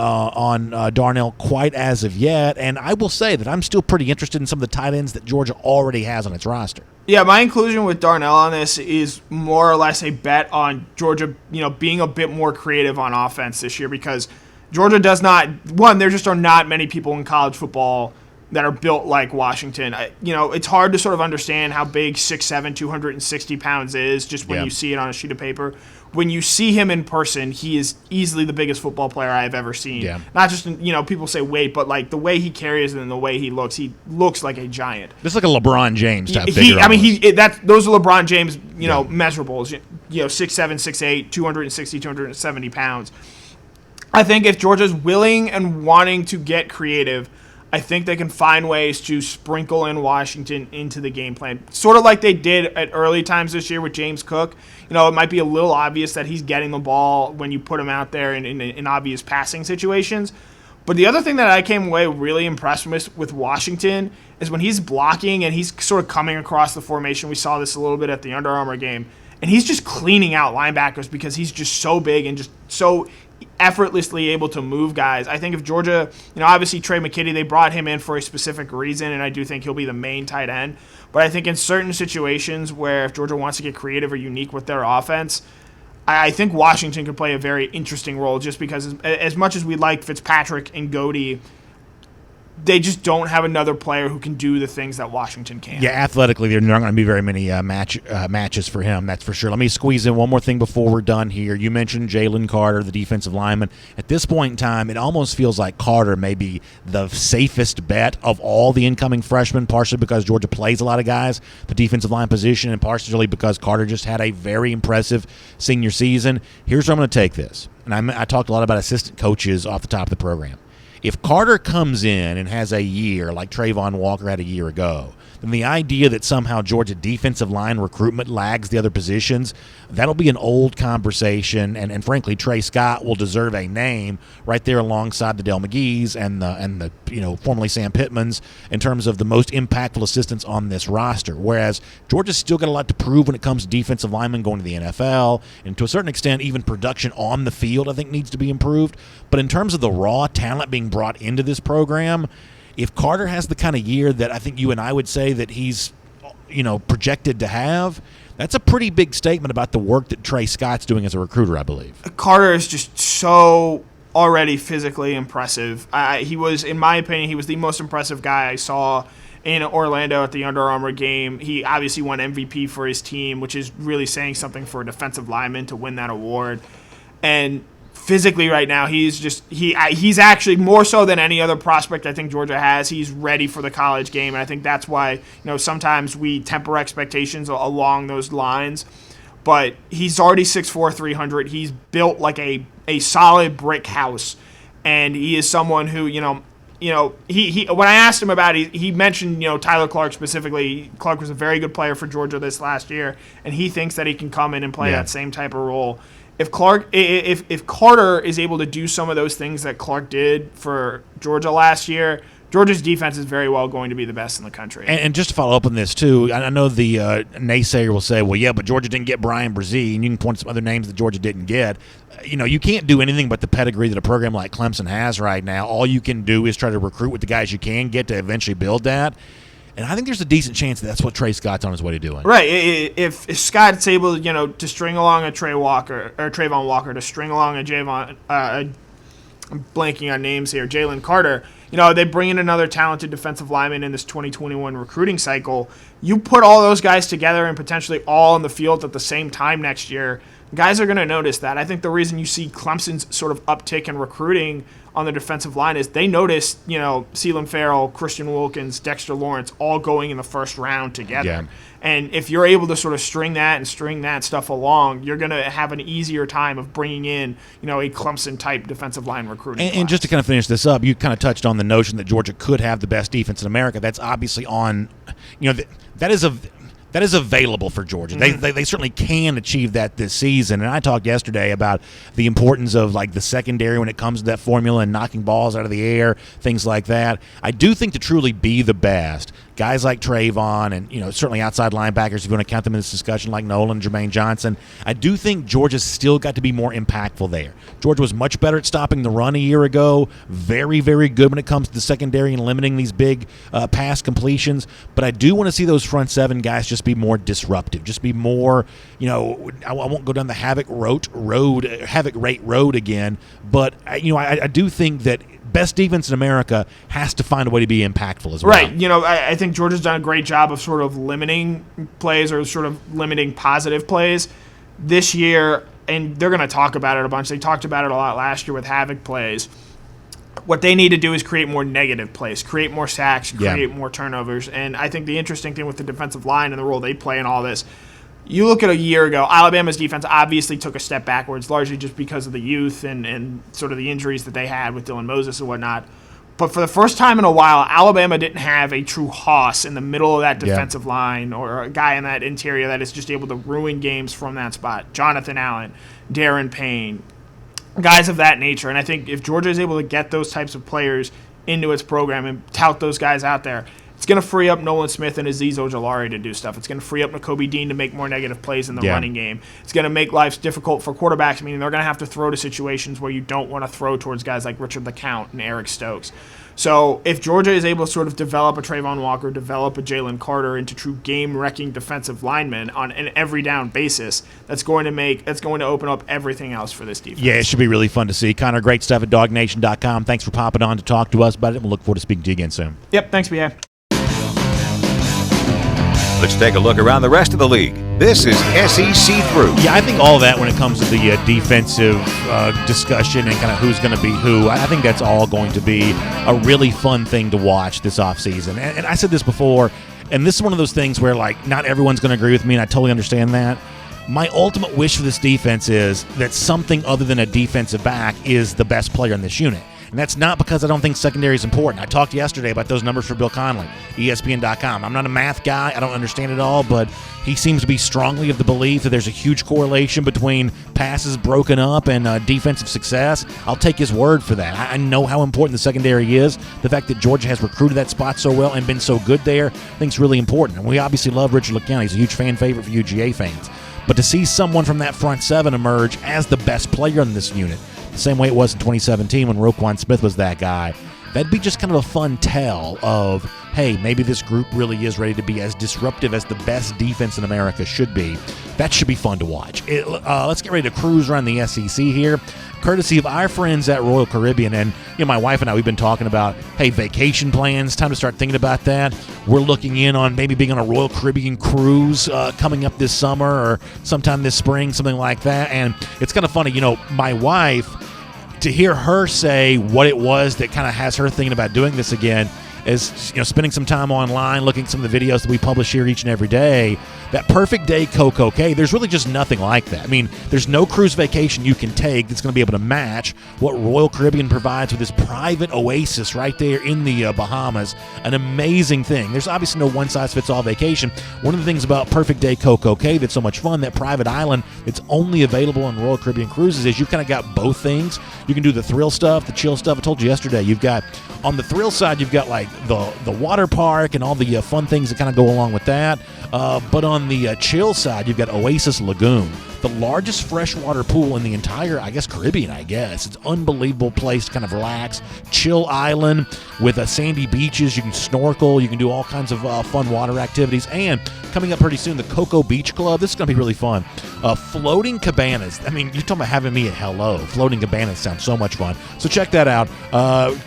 S1: Darnell quite as of yet, and I will say that I'm still pretty interested in some of the tight ends that Georgia already has on its roster.
S7: Yeah, my inclusion with Darnell on this is more or less a bet on Georgia, being a bit more creative on offense this year because Georgia does not – there just are not many people in college football that are built like Washington. It's hard to sort of understand how big 6'7", 260 pounds is just when you see it on a sheet of paper. When you see him in person, he is easily the biggest football player I've ever seen. Yeah. Not just, people say weight, but like the way he carries and the way he looks like a giant.
S1: This is like a LeBron James type figure.
S7: Those are LeBron James, measurables. 6'7", 6'8", 260, 270 pounds. I think if Georgia's willing and wanting to get creative, I think they can find ways to sprinkle in Washington into the game plan, sort of like they did at early times this year with James Cook. It might be a little obvious that he's getting the ball when you put him out there in obvious passing situations. But the other thing that I came away really impressed with Washington is when he's blocking and he's sort of coming across the formation. We saw this a little bit at the Under Armour game. And he's just cleaning out linebackers because he's just so big and just so effortlessly able to move guys. I think if Georgia, obviously Trey McKitty, they brought him in for a specific reason, and I do think he'll be the main tight end. But I think in certain situations where if Georgia wants to get creative or unique with their offense, I think Washington could play a very interesting role just because as much as we like Fitzpatrick and Goody, they just don't have another player who can do the things that Washington can.
S1: Yeah, athletically, there are not going to be very many matches for him, that's for sure. Let me squeeze in one more thing before we're done here. You mentioned Jalen Carter, the defensive lineman. At this point in time, it almost feels like Carter may be the safest bet of all the incoming freshmen, partially because Georgia plays a lot of guys, the defensive line position, and partially because Carter just had a very impressive senior season. Here's where I'm going to take this. And I talked a lot about assistant coaches off the top of the program. If Carter comes in and has a year like Trayvon Walker had a year ago, then the idea that somehow Georgia defensive line recruitment lags the other positions, that'll be an old conversation. And frankly, Trey Scott will deserve a name right there alongside the Del McGee's and the formerly Sam Pittmans in terms of the most impactful assistants on this roster. Whereas Georgia's still got a lot to prove when it comes to defensive linemen going to the NFL, and to a certain extent, even production on the field I think needs to be improved. But in terms of the raw talent being brought into this program, if Carter has the kind of year that I think you and I would say that he's, projected to have, that's a pretty big statement about the work that Trey Scott's doing as a recruiter, I believe.
S7: Carter is just so already physically impressive. He was, in my opinion, he was the most impressive guy I saw in Orlando at the Under Armour game. He obviously won MVP for his team, which is really saying something for a defensive lineman to win that award. And physically right now, he's actually more so than any other prospect I think Georgia has. He's ready for the college game, and I think that's why sometimes we temper expectations along those lines. But he's already 6'4", 300. He's built like a solid brick house, and he is someone who he when I asked him about it, he mentioned Tyler Clark specifically. Clark was a very good player for Georgia this last year, and he thinks that he can come in and play that same type of role. If Carter is able to do some of those things that Clark did for Georgia last year, Georgia's defense is very well going to be the best in the country.
S1: And just to follow up on this, too, I know the naysayer will say, well, yeah, but Georgia didn't get Brian Brzee, and you can point to some other names that Georgia didn't get. You can't do anything but the pedigree that a program like Clemson has right now. All you can do is try to recruit with the guys you can get to eventually build that. And I think there's a decent chance that's what Trey Scott's on his way to doing.
S7: Right. If Scott's able, to string along a Trayvon Walker, to string along a Javon, I'm blanking on names here, Jalen Carter, they bring in another talented defensive lineman in this 2021 recruiting cycle. You put all those guys together and potentially all on the field at the same time next year, guys are going to notice that. I think the reason you see Clemson's sort of uptick in recruiting on the defensive line is they noticed, Ceylon Farrell, Christian Wilkins, Dexter Lawrence all going in the first round together.
S1: Yeah.
S7: And if you're able to sort of string that stuff along, you're going to have an easier time of bringing in, a Clemson-type defensive line recruiting class.
S1: And just to kind of finish this up, you kind of touched on the notion that Georgia could have the best defense in America. That's obviously on, that is available for Georgia. They certainly can achieve that this season. And I talked yesterday about the importance of the secondary when it comes to that formula and knocking balls out of the air, things like that. I do think to truly be the best, guys like Trayvon and certainly outside linebackers, if you want to count them in this discussion, like Nolan, Jermaine Johnson, I do think Georgia's still got to be more impactful there. Georgia was much better at stopping the run a year ago. Very, very good when it comes to the secondary and limiting these big pass completions. But I do want to see those front seven guys just be more disruptive, just be more, I won't go down the havoc rate road again, but I do think that best defense in America has to find a way to be impactful as well.
S7: Right. I think Georgia's done a great job of sort of limiting plays or sort of limiting positive plays this year, and they're going to talk about it a bunch. They talked about it a lot last year with havoc plays. What they need to do is create more negative plays, create more sacks, create more turnovers. And I think the interesting thing with the defensive line and the role they play in all this, you look at a year ago, Alabama's defense obviously took a step backwards, largely just because of the youth and sort of the injuries that they had with Dylan Moses and whatnot. But for the first time in a while, Alabama didn't have a true hoss in the middle of that defensive line or a guy in that interior that is just able to ruin games from that spot. Jonathan Allen, Darren Payne, guys of that nature. And I think if Georgia is able to get those types of players into its program and tout those guys out there, it's going to free up Nolan Smith and Azeez Ojulari to do stuff. It's going to free up Nakobe Dean to make more negative plays in the running game. It's going to make life difficult for quarterbacks, meaning they're going to have to throw to situations where you don't want to throw towards guys like Richard LeCount and Eric Stokes. So if Georgia is able to sort of develop a Trayvon Walker, develop a Jalen Carter into true game-wrecking defensive linemen on an every-down basis, that's going to open up everything else for this defense.
S1: Yeah, it should be really fun to see. Connor, great stuff at DawgNation.com. Thanks for popping on to talk to us about it. We'll look forward to speaking to you again soon.
S7: Yep, thanks, BA.
S3: Let's take a look around the rest of the league. This is SEC Through.
S1: Yeah, I think all that when it comes to the defensive discussion and kind of who's going to be who, I think that's all going to be a really fun thing to watch this offseason. And I said this before, and this is one of those things where, not everyone's going to agree with me, and I totally understand that. My ultimate wish for this defense is that something other than a defensive back is the best player in this unit. And that's not because I don't think secondary is important. I talked yesterday about those numbers for Bill Connelly, ESPN.com. I'm not a math guy. I don't understand it all, but he seems to be strongly of the belief that there's a huge correlation between passes broken up and defensive success. I'll take his word for that. I know how important the secondary is. The fact that Georgia has recruited that spot so well and been so good there, I think is really important. And we obviously love Richard LeCount. He's a huge fan favorite for UGA fans. But to see someone from that front seven emerge as the best player in this unit, the same way it was in 2017 when Roquan Smith was that guy, That'd be just kind of a fun tell of, hey, maybe this group really is ready to be as disruptive as the best defense in America should be. That should be fun to watch. Let's get ready to cruise around the SEC here, courtesy of our friends at Royal Caribbean. And my wife and I, we've been talking about, hey, vacation plans, time to start thinking about that. We're looking in on maybe being on a Royal Caribbean cruise coming up this summer or sometime this spring, something like that. And it's kind of funny, my wife, to hear her say what it was that kind of has her thinking about doing this again is, spending some time online, looking at some of the videos that we publish here each and every day. That perfect day CocoCay, there's really just nothing like that. I mean, there's no cruise vacation you can take that's going to be able to match what Royal Caribbean provides with this private oasis right there in the Bahamas. An amazing thing. There's obviously no one-size-fits-all vacation. One of the things about perfect day CocoCay that's so much fun, that private island that's only available on Royal Caribbean cruises, is you've kind of got both things. You can do the thrill stuff, the chill stuff. I told you yesterday, you've got, on the thrill side, you've got like the water park and all the fun things that kind of go along with that. But on the chill side, you've got Oasis Lagoon, the largest freshwater pool in the entire, Caribbean, It's an unbelievable place to kind of relax. Chill island with sandy beaches. You can snorkel. You can do all kinds of fun water activities. And coming up pretty soon, the Cocoa Beach Club. This is going to be really fun. Floating cabanas. I mean, you're talking about having me at hello. Floating cabanas sounds so much fun. So check that out.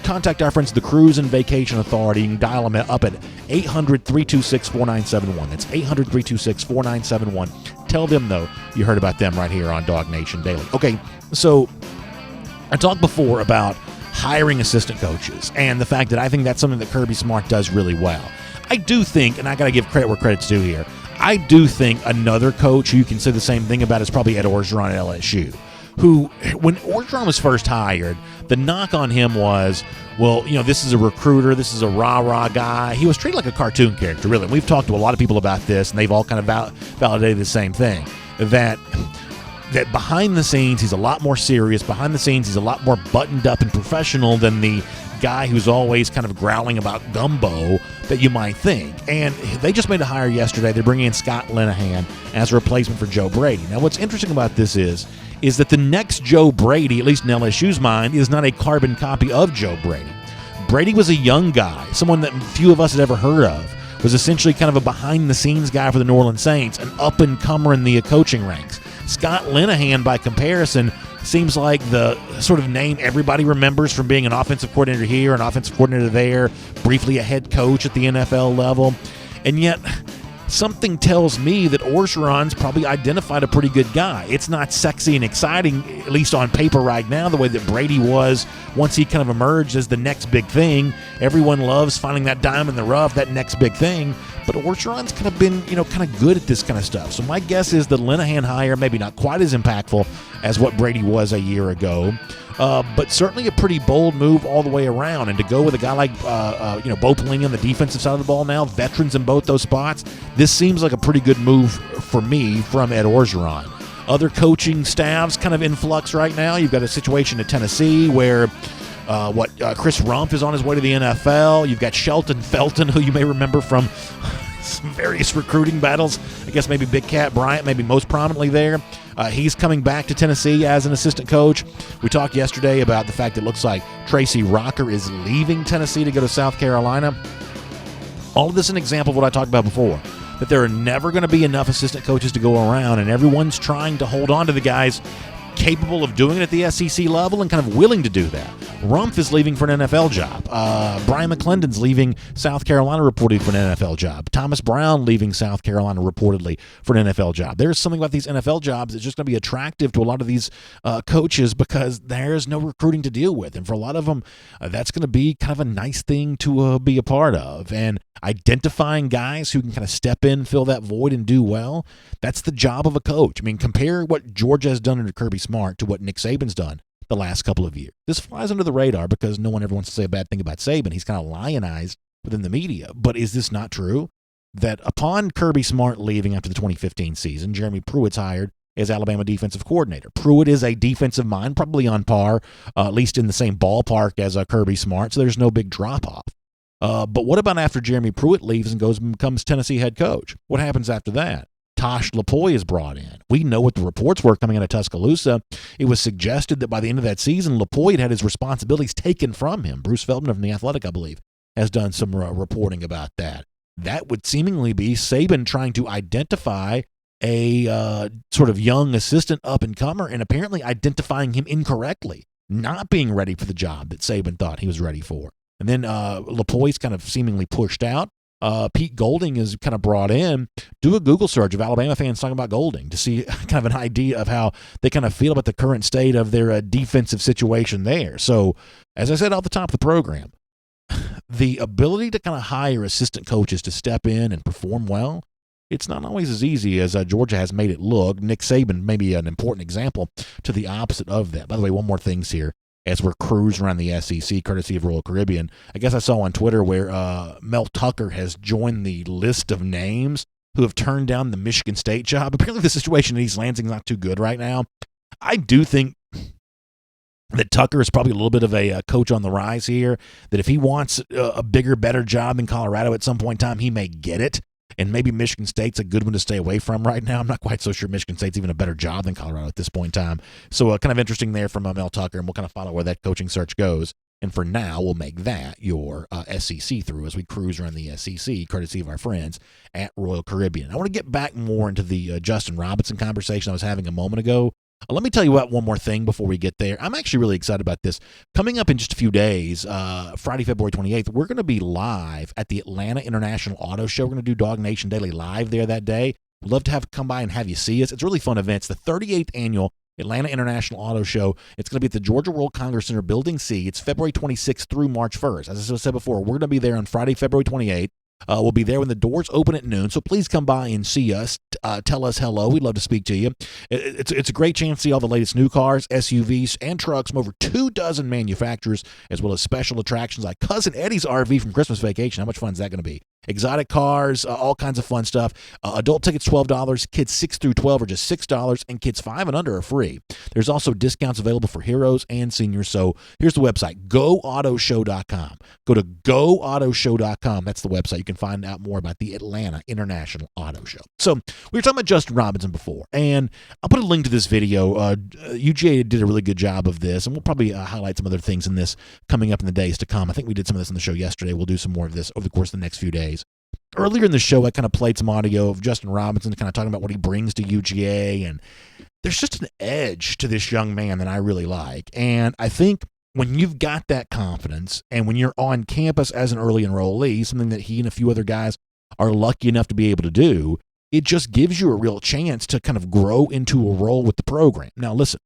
S1: Contact our friends at the Cruise and Vacation Authority. You can dial them up at 800-326-4971. That's 800-326-4971. Tell them, though, you heard about them right here on DawgNation Daily. Okay, so I talked before about hiring assistant coaches and the fact that I think that's something that Kirby Smart does really well. I do think, and I got to give credit where credit's due here, I do think another coach who you can say the same thing about is probably Ed Orgeron at LSU, who, when Orgeron was first hired, the knock on him was, well, this is a recruiter, this is a rah-rah guy. He was treated like a cartoon character, really. And we've talked to a lot of people about this, and they've all kind of validated the same thing, that behind the scenes, he's a lot more serious. Behind the scenes, he's a lot more buttoned up and professional than the guy who's always kind of growling about gumbo that you might think. And they just made a hire yesterday. They're bringing in Scott Linehan as a replacement for Joe Brady. Now, what's interesting about this is that the next Joe Brady, at least in LSU's mind, is not a carbon copy of Joe Brady. Brady was a young guy, someone that few of us had ever heard of, was essentially kind of a behind-the-scenes guy for the New Orleans Saints, an up-and-comer in the coaching ranks. Scott Linehan, by comparison, seems like the sort of name everybody remembers from being an offensive coordinator here, an offensive coordinator there, briefly a head coach at the NFL level. And yet, something tells me that Orgeron's probably identified a pretty good guy. It's not sexy and exciting, at least on paper right now, the way that Brady was once he kind of emerged as the next big thing. Everyone loves finding that dime in the rough, that next big thing. But Orgeron's kind of been, kind of good at this kind of stuff. So my guess is the Linehan hire, maybe not quite as impactful as what Brady was a year ago, but certainly a pretty bold move all the way around. And to go with a guy like, Bo Pelini on the defensive side of the ball now, veterans in both those spots, this seems like a pretty good move for me from Ed Orgeron. Other coaching staffs kind of in flux right now. You've got a situation at Tennessee where Chris Rumph is on his way to the NFL. You've got Shelton Felton, who you may remember from some various recruiting battles. I guess maybe Big Cat Bryant, maybe most prominently there. He's coming back to Tennessee as an assistant coach. We talked yesterday about the fact that it looks like Tracy Rocker is leaving Tennessee to go to South Carolina. All of this is an example of what I talked about before, that there are never going to be enough assistant coaches to go around, and everyone's trying to hold on to the guys capable of doing it at the SEC level and kind of willing to do that. Rumph is leaving for an NFL job. Brian McClendon's leaving South Carolina reportedly for an NFL job. Thomas Brown leaving South Carolina reportedly for an NFL job. There's something about these NFL jobs that's just going to be attractive to a lot of these coaches because there's no recruiting to deal with. And for a lot of them, that's going to be kind of a nice thing to be a part of. And identifying guys who can kind of step in, fill that void, and do well, that's the job of a coach. I mean, compare what Georgia has done under Kirby Smart to what Nick Saban's done the last couple of years. This flies under the radar because no one ever wants to say a bad thing about Saban. He's kind of lionized within the media. But is this not true? That upon Kirby Smart leaving after the 2015 season, Jeremy Pruitt's hired as Alabama defensive coordinator. Pruitt is a defensive mind, probably on par, at least in the same ballpark as Kirby Smart, so there's no big drop-off. But what about after Jeremy Pruitt leaves and goes and becomes Tennessee head coach? What happens after that? Tosh Lupoi is brought in. We know what the reports were coming out of Tuscaloosa. It was suggested that by the end of that season, Lupoi had his responsibilities taken from him. Bruce Feldman from The Athletic, I believe, has done some reporting about that. That would seemingly be Saban trying to identify a sort of young assistant up-and-comer and apparently identifying him incorrectly, not being ready for the job that Saban thought he was ready for. And then Lupoi's kind of seemingly pushed out. Pete Golding is kind of brought in. Do a Google search of Alabama fans talking about Golding to see kind of an idea of how they kind of feel about the current state of their defensive situation there. So, as I said off the top of the program, the ability to kind of hire assistant coaches to step in and perform well, it's not always as easy as Georgia has made it look. Nick Saban may be an important example to the opposite of that. By the way, one more thing here. As we're cruising around the SEC, courtesy of Royal Caribbean, I guess I saw on Twitter where Mel Tucker has joined the list of names who have turned down the Michigan State job. Apparently the situation in East Lansing is not too good right now. I do think that Tucker is probably a little bit of a coach on the rise here, that if he wants a bigger, better job in Colorado at some point in time, he may get it. And maybe Michigan State's a good one to stay away from right now. I'm not quite so sure Michigan State's even a better job than Colorado at this point in time. So kind of interesting there from Mel Tucker, and we'll kind of follow where that coaching search goes. And for now, we'll make that your SEC through as we cruise around the SEC, courtesy of our friends at Royal Caribbean. I want to get back more into the Justin Robinson conversation I was having a moment ago. Let me tell you about one more thing before we get there. I'm actually really excited about this. Coming up in just a few days, Friday, February 28th, we're going to be live at the Atlanta International Auto Show. We're going to do DawgNation Daily live there that day. We'd love to come by and have you see us. It's a really fun event. It's the 38th annual Atlanta International Auto Show. It's going to be at the Georgia World Congress Center, Building C. It's February 26th through March 1st. As I said before, we're going to be there on Friday, February 28th. We'll be there when the doors open at noon, so please come by and see us. Tell us hello. We'd love to speak to you. It's a great chance to see all the latest new cars, SUVs, and trucks from over 24 manufacturers, as well as special attractions like Cousin Eddie's RV from Christmas Vacation. How much fun is that going to be? Exotic cars, all kinds of fun stuff. Adult tickets $12, kids 6 through 12 are just $6, and kids 5 and under are free. There's also discounts available for heroes and seniors. So here's the website, GoAutoShow.com. Go to GoAutoShow.com. That's the website. You can find out more about the Atlanta International Auto Show. So we were talking about Justin Robinson before, and I'll put a link to this video. UGA did a really good job of this, and we'll probably highlight some other things in this coming up in the days to come. I think we did some of this on the show yesterday. We'll do some more of this over the course of the next few days. Earlier in the show, I kind of played some audio of Justin Robinson kind of talking about what he brings to UGA, and there's just an edge to this young man that I really like. And I think when you've got that confidence and when you're on campus as an early enrollee, something that he and a few other guys are lucky enough to be able to do, it just gives you a real chance to kind of grow into a role with the program. Now, listen,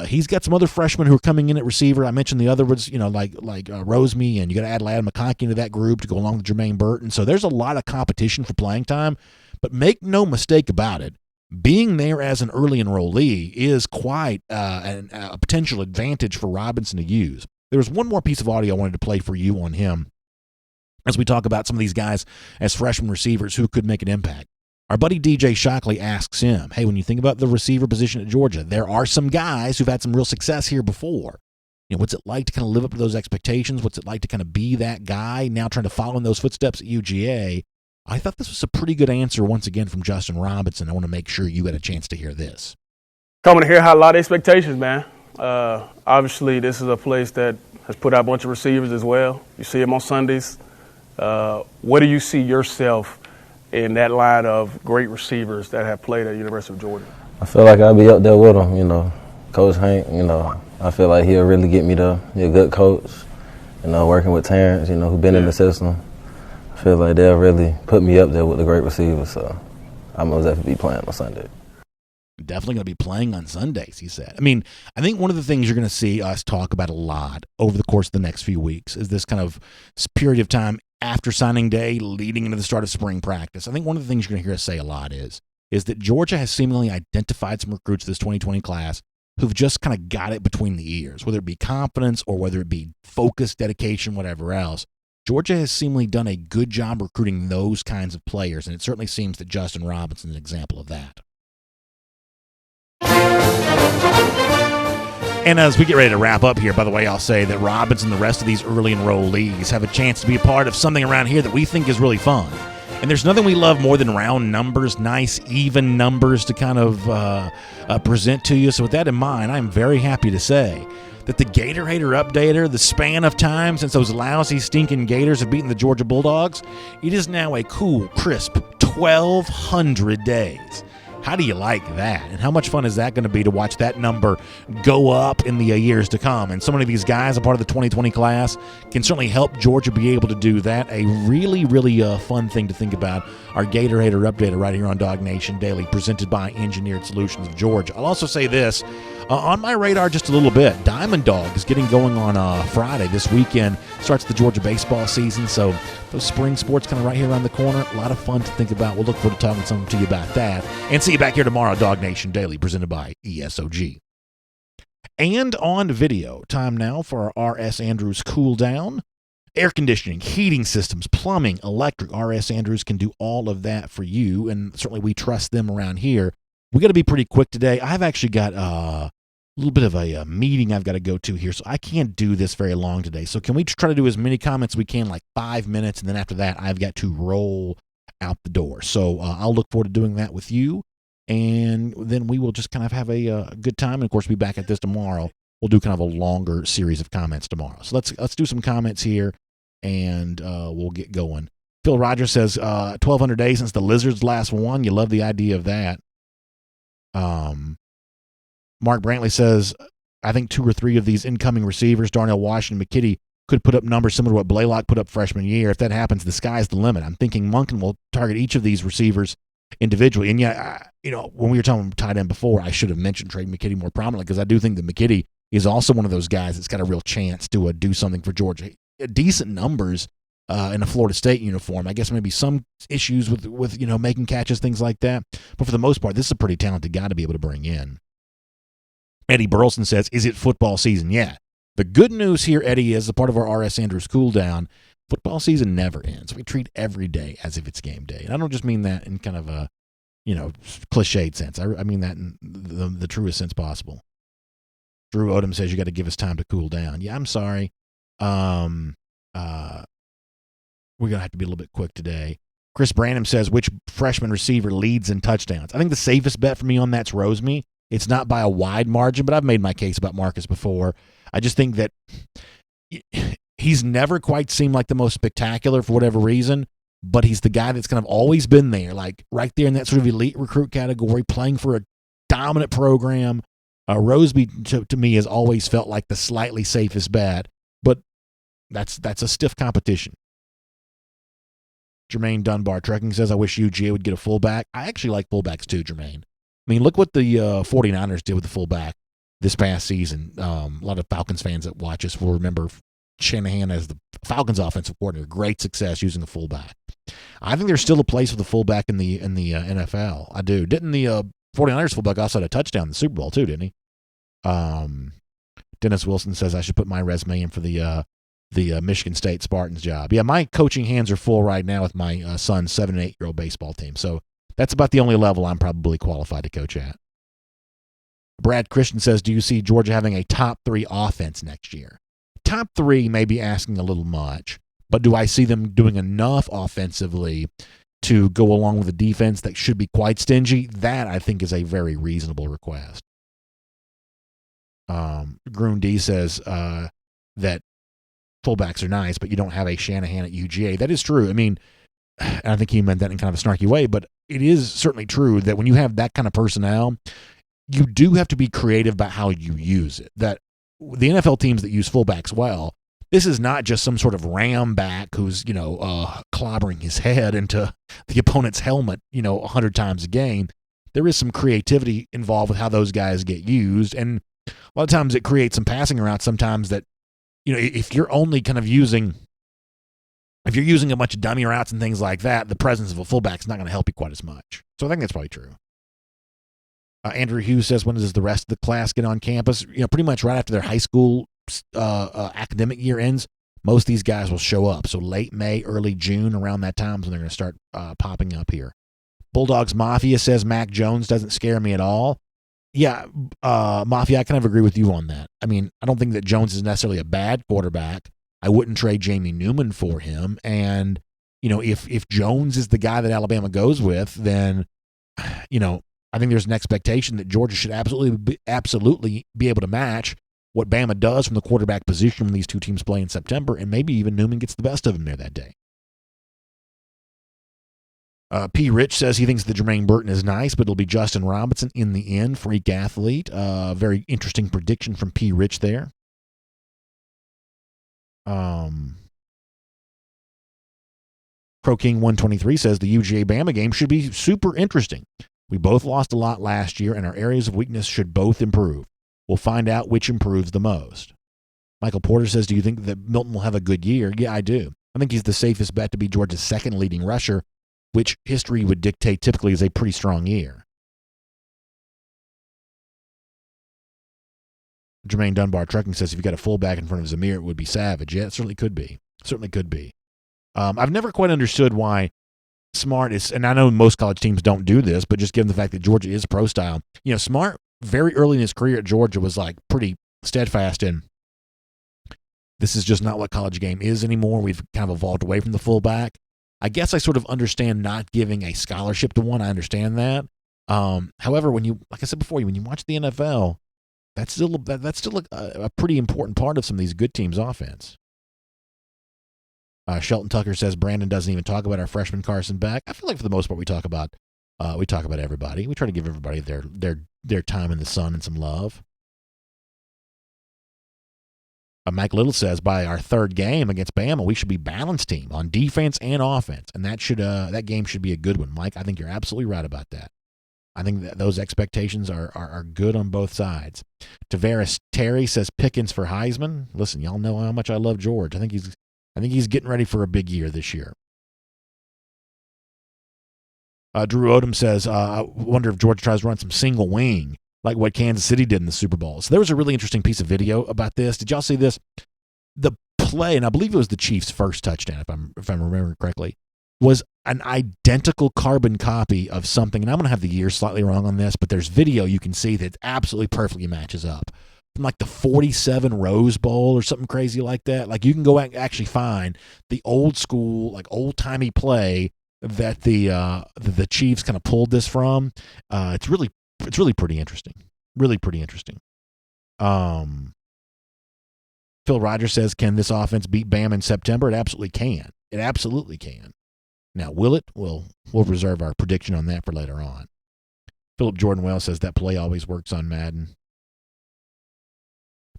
S1: he's got some other freshmen who are coming in at receiver. I mentioned the other ones, like Roseme, and you got to add Ladd McConkey into that group to go along with Jermaine Burton. So there's a lot of competition for playing time. But make no mistake about it, being there as an early enrollee is quite a potential advantage for Robinson to use. There was one more piece of audio I wanted to play for you on him as we talk about some of these guys as freshman receivers who could make an impact. Our buddy DJ Shockley asks him, hey, when you think about the receiver position at Georgia, there are some guys who've had some real success here before. What's it like to kind of live up to those expectations? What's it like to kind of be that guy now trying to follow in those footsteps at UGA? I thought this was a pretty good answer once again from Justin Robinson. I want to make sure you had a chance to hear this.
S6: Coming here had a lot of expectations, man. Obviously, this is a place that has put out a bunch of receivers as well. You see them on Sundays. What do you see yourself in that line of great receivers that have played at the University of Georgia?
S5: I feel like I'll be up there with him, Coach Hank, I feel like he'll really get me there. He's a good coach, working with Terrence, who's been in the system. I feel like they'll really put me up there with the great receivers, so I'm going to definitely be playing on Sunday.
S1: Definitely going to be playing on Sundays, he said. I think one of the things you're going to see us talk about a lot over the course of the next few weeks is this kind of period of time after signing day leading into the start of spring practice. I think one of the things you're going to hear us say a lot is that Georgia has seemingly identified some recruits this 2020 class who've just kind of got it between the ears, whether it be confidence or whether it be focus, dedication, whatever else. Georgia has seemingly done a good job recruiting those kinds of players, and it certainly seems that Justin Robinson is an example of that. And as we get ready to wrap up here, by the way, I'll say that Robinson and the rest of these early enrollees have a chance to be a part of something around here that we think is really fun. And there's nothing we love more than round numbers, nice, even numbers to kind of present to you. So with that in mind, I'm very happy to say that the Gatorhater updater, the span of time since those lousy, stinking Gators have beaten the Georgia Bulldogs, it is now a cool, crisp 1,200 days. How do you like that? And how much fun is that going to be to watch that number go up in the years to come? And so many of these guys, a part of the 2020 class, can certainly help Georgia be able to do that. A really, really fun thing to think about. Our Gatorhater updater right here on DawgNation Daily, presented by Engineered Solutions of Georgia. I'll also say this, on my radar just a little bit, Diamond Dog is getting going on Friday. This weekend starts the Georgia baseball season, so those spring sports kind of right here around the corner. A lot of fun to think about. We'll look forward to talking something to you about that. And see you back here tomorrow, DawgNation Daily, presented by ESOG. And on video, time now for our R.S. Andrews cool down. Air conditioning, heating systems, plumbing, electric. R.S. Andrews can do all of that for you, and certainly we trust them around here. We got to be pretty quick today. I've actually got a little bit of a meeting I've got to go to here, so I can't do this very long today. So can we try to do as many comments as we can, like 5 minutes, and then after that, I've got to roll out the door. So I'll look forward to doing that with you, and then we will just kind of have a good time. And of course, we'll be back at this tomorrow. We'll do kind of a longer series of comments tomorrow. So let's do some comments here, and we'll get going. Phil Rogers says 1,200 days since the Lizards last won. You love the idea of that. Mark Brantley says, I think 2 or 3 of these incoming receivers, Darnell Washington, McKitty, could put up numbers similar to what Blaylock put up freshman year. If that happens, the sky's the limit. I'm thinking Monken will target each of these receivers individually. And yeah, when we were talking tight end before, I should have mentioned Trey McKitty more prominently, because I do think that McKitty is also one of those guys that's got a real chance to do something for Georgia. Decent numbers in a Florida State uniform. I guess maybe some issues with making catches, things like that. But for the most part, this is a pretty talented guy to be able to bring in. Eddie Burleson says, is it football season? Yeah. The good news here, Eddie, is a part of our R.S. Andrews cool down. Football season never ends. We treat every day as if it's game day. And I don't just mean that in kind of a, cliched sense. I mean that in the truest sense possible. Drew Odom says you got to give us time to cool down. Yeah, I'm sorry. We're going to have to be a little bit quick today. Chris Branham says, which freshman receiver leads in touchdowns? I think the safest bet for me on that's Roseme. It's not by a wide margin, but I've made my case about Marcus before. I just think that he's never quite seemed like the most spectacular for whatever reason, but he's the guy that's kind of always been there, like right there in that sort of elite recruit category, playing for a dominant program. Roseby, to me, has always felt like the slightly safest bet, but that's a stiff competition. Jermaine Dunbar Trekking says, I wish UGA would get a fullback. I actually like fullbacks too, Jermaine. I mean, look what the 49ers did with the fullback this past season. A lot of Falcons fans that watch us will remember Shanahan as the Falcons offensive coordinator. Great success using a fullback. I think there's still a place for the fullback in the NFL. I do. Didn't the 49ers fullback also had a touchdown in the Super Bowl too, didn't he? Dennis Wilson says I should put my resume in for the Michigan State Spartans job. Yeah, my coaching hands are full right now with my son's 7 and 8-year-old baseball team. So that's about the only level I'm probably qualified to coach at. Brad Christian says, do you see Georgia having a top 3 offense next year? Top 3 may be asking a little much, but do I see them doing enough offensively to go along with a defense that should be quite stingy? That, I think, is a very reasonable request. Groon D says that fullbacks are nice, but you don't have a Shanahan at UGA. That is true. I mean, I think he meant that in kind of a snarky way, but it is certainly true that when you have that kind of personnel, you do have to be creative about how you use it. That the NFL teams that use fullbacks well, this is not just some sort of ram back who's, clobbering his head into the opponent's helmet, 100 times a game. There is some creativity involved with how those guys get used, and a lot of times it creates some passing around sometimes that, if you're only kind of using a bunch of dummy routes and things like that, the presence of a fullback is not going to help you quite as much. So I think that's probably true. Andrew Hughes says, when does the rest of the class get on campus? Pretty much right after their high school academic year ends, most of these guys will show up. So late May, early June, around that time is when they're going to start popping up here. Bulldogs Mafia says Mac Jones doesn't scare me at all. Yeah, Mafia, I kind of agree with you on that. I mean, I don't think that Jones is necessarily a bad quarterback. I wouldn't trade Jamie Newman for him. And if Jones is the guy that Alabama goes with, then, I think there's an expectation that Georgia should absolutely be able to match what Bama does from the quarterback position when these two teams play in September, and maybe even Newman gets the best of them there that day. P. Rich says he thinks that Jermaine Burton is nice, but it'll be Justin Robinson in the end, freak athlete. Very interesting prediction from P. Rich there. Pro King 123 says the UGA Bama game should be super interesting. We both lost a lot last year, and our areas of weakness should both improve. We'll find out which improves the most. Michael Porter says, do you think that Milton will have a good year? Yeah, I do. I think he's the safest bet to be Georgia's second leading rusher, which history would dictate typically is a pretty strong year. Jermaine Dunbar Trucking says if you got a fullback in front of Zamir, it would be savage. Yeah, it certainly could be. Certainly could be. I've never quite understood why Smart is, and I know most college teams don't do this, but just given the fact that Georgia is pro style, Smart very early in his career at Georgia was like pretty steadfast in this is just not what college game is anymore. We've kind of evolved away from the fullback. I guess I sort of understand not giving a scholarship to one. I understand that. However, like I said before, when you watch the NFL, that's still a pretty important part of some of these good teams' offense. Shelton Tucker says Brandon doesn't even talk about our freshman Carson Beck. I feel like for the most part we talk about everybody. We try to give everybody their time in the sun and some love. Mike Little says by our third game against Bama, we should be balanced team on defense and offense, and that game should be a good one. Mike, I think you're absolutely right about that. I think that those expectations are good on both sides. Tavares Terry says Pickens for Heisman. Listen, y'all know how much I love George. I think he's getting ready for a big year this year. Drew Odom says, I wonder if Georgia tries to run some single wing like what Kansas City did in the Super Bowl. So there was a really interesting piece of video about this. Did y'all see this? The play, and I believe it was the Chiefs' first touchdown, if I'm remembering correctly, was an identical carbon copy of something, and I'm going to have the year slightly wrong on this, but there's video you can see that absolutely perfectly matches up. From like the 47 Rose Bowl or something crazy like that. Like you can go actually find the old school, like old-timey play that the Chiefs kind of pulled this from. It's really pretty interesting. Really pretty interesting. Phil Rogers says, can this offense beat Bama in September? It absolutely can. It absolutely can. Now, will it? We'll reserve our prediction on that for later on. Philip Jordan Wells says that play always works on Madden.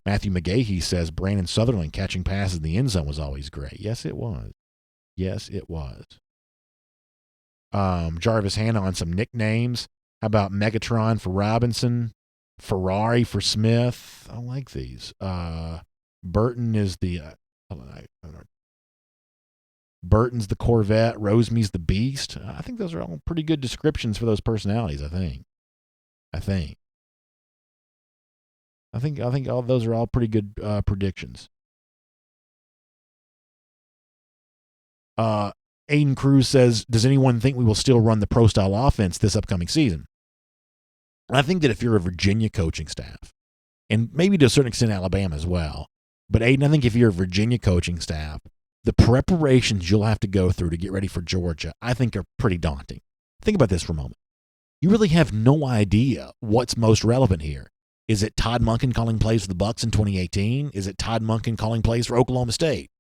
S1: Matthew McGahee says Brandon Sutherland catching passes in the end zone was always great. Yes, it was. Yes, it was. Jarvis Hanna on some nicknames. How about Megatron for Robinson? Ferrari for Smith? I like these. Burton is the Burton's the Corvette. Roseme's the Beast. I think those are all pretty good descriptions for those personalities. I think all those are all pretty good predictions. Aiden Cruz says, does anyone think we will still run the pro-style offense this upcoming season? I think that if you're a Virginia coaching staff, and maybe to a certain extent Alabama as well, but Aiden, I think if you're a Virginia coaching staff, the preparations you'll have to go through to get ready for Georgia, I think are pretty daunting. Think about this for a moment. You really have no idea what's most relevant here. Is it Todd Monken calling plays for the Bucs in 2018? Is it Todd Monken calling plays for Oklahoma State?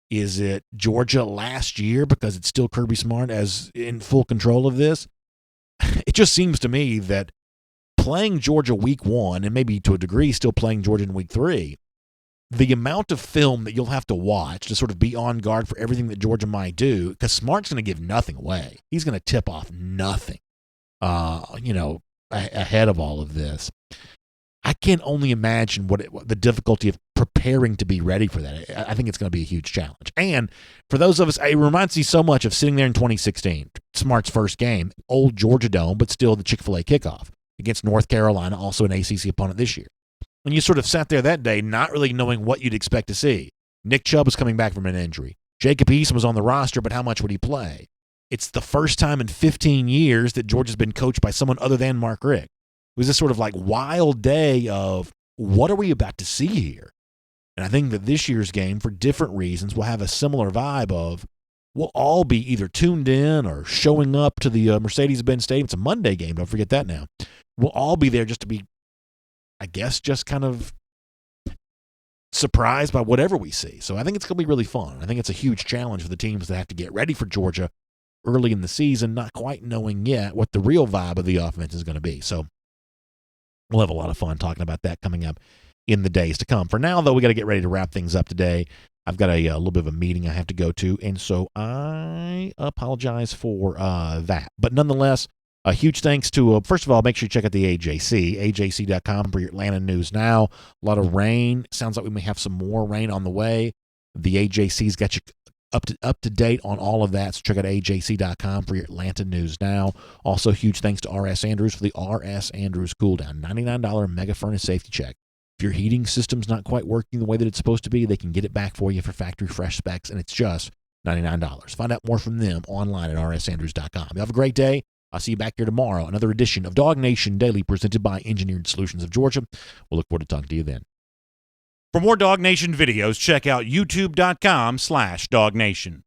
S1: Is it Georgia last year because it's still Kirby Smart as in full control of this? It just seems to me that playing Georgia week 1 and maybe to a degree still playing Georgia in week 3, the amount of film that you'll have to watch to sort of be on guard for everything that Georgia might do, because Smart's going to give nothing away. He's going to tip off nothing, ahead of all of this. I can only imagine what the difficulty of preparing to be ready for that. I think it's going to be a huge challenge. And for those of us, it reminds me so much of sitting there in 2016, Smart's first game, old Georgia Dome, but still the Chick-fil-A kickoff against North Carolina, also an ACC opponent this year. And you sort of sat there that day not really knowing what you'd expect to see. Nick Chubb was coming back from an injury. Jacob Eason was on the roster, but how much would he play? It's the first time in 15 years that Georgia's been coached by someone other than Mark Richt. It was this sort of like wild day of what are we about to see here? And I think that this year's game, for different reasons, will have a similar vibe of we'll all be either tuned in or showing up to the Mercedes-Benz Stadium. It's a Monday game. Don't forget that now. We'll all be there just to be, I guess, just kind of surprised by whatever we see. So I think it's going to be really fun. I think it's a huge challenge for the teams that have to get ready for Georgia early in the season, not quite knowing yet what the real vibe of the offense is going to be. So we'll have a lot of fun talking about that coming up in the days to come. For now, though, we got to get ready to wrap things up today. I've got a little bit of a meeting I have to go to, and so I apologize for that. But nonetheless, a huge thanks to, first of all, make sure you check out the AJC, ajc.com for your Atlanta news now. A lot of rain. Sounds like we may have some more rain on the way. The AJC's got you up to date on all of that, so check out ajc.com for your Atlanta news now. Also, huge thanks to R.S. Andrews for the R.S. Andrews Cool Down, $99 mega furnace safety check. If your heating system's not quite working the way that it's supposed to be, they can get it back for you for factory fresh specs, and it's just $99. Find out more from them online at rsandrews.com. You have a great day. I'll see you back here tomorrow. Another edition of DawgNation Daily presented by Engineered Solutions of Georgia. We'll look forward to talking to you then. For more DawgNation videos, check out youtube.com/DawgNation.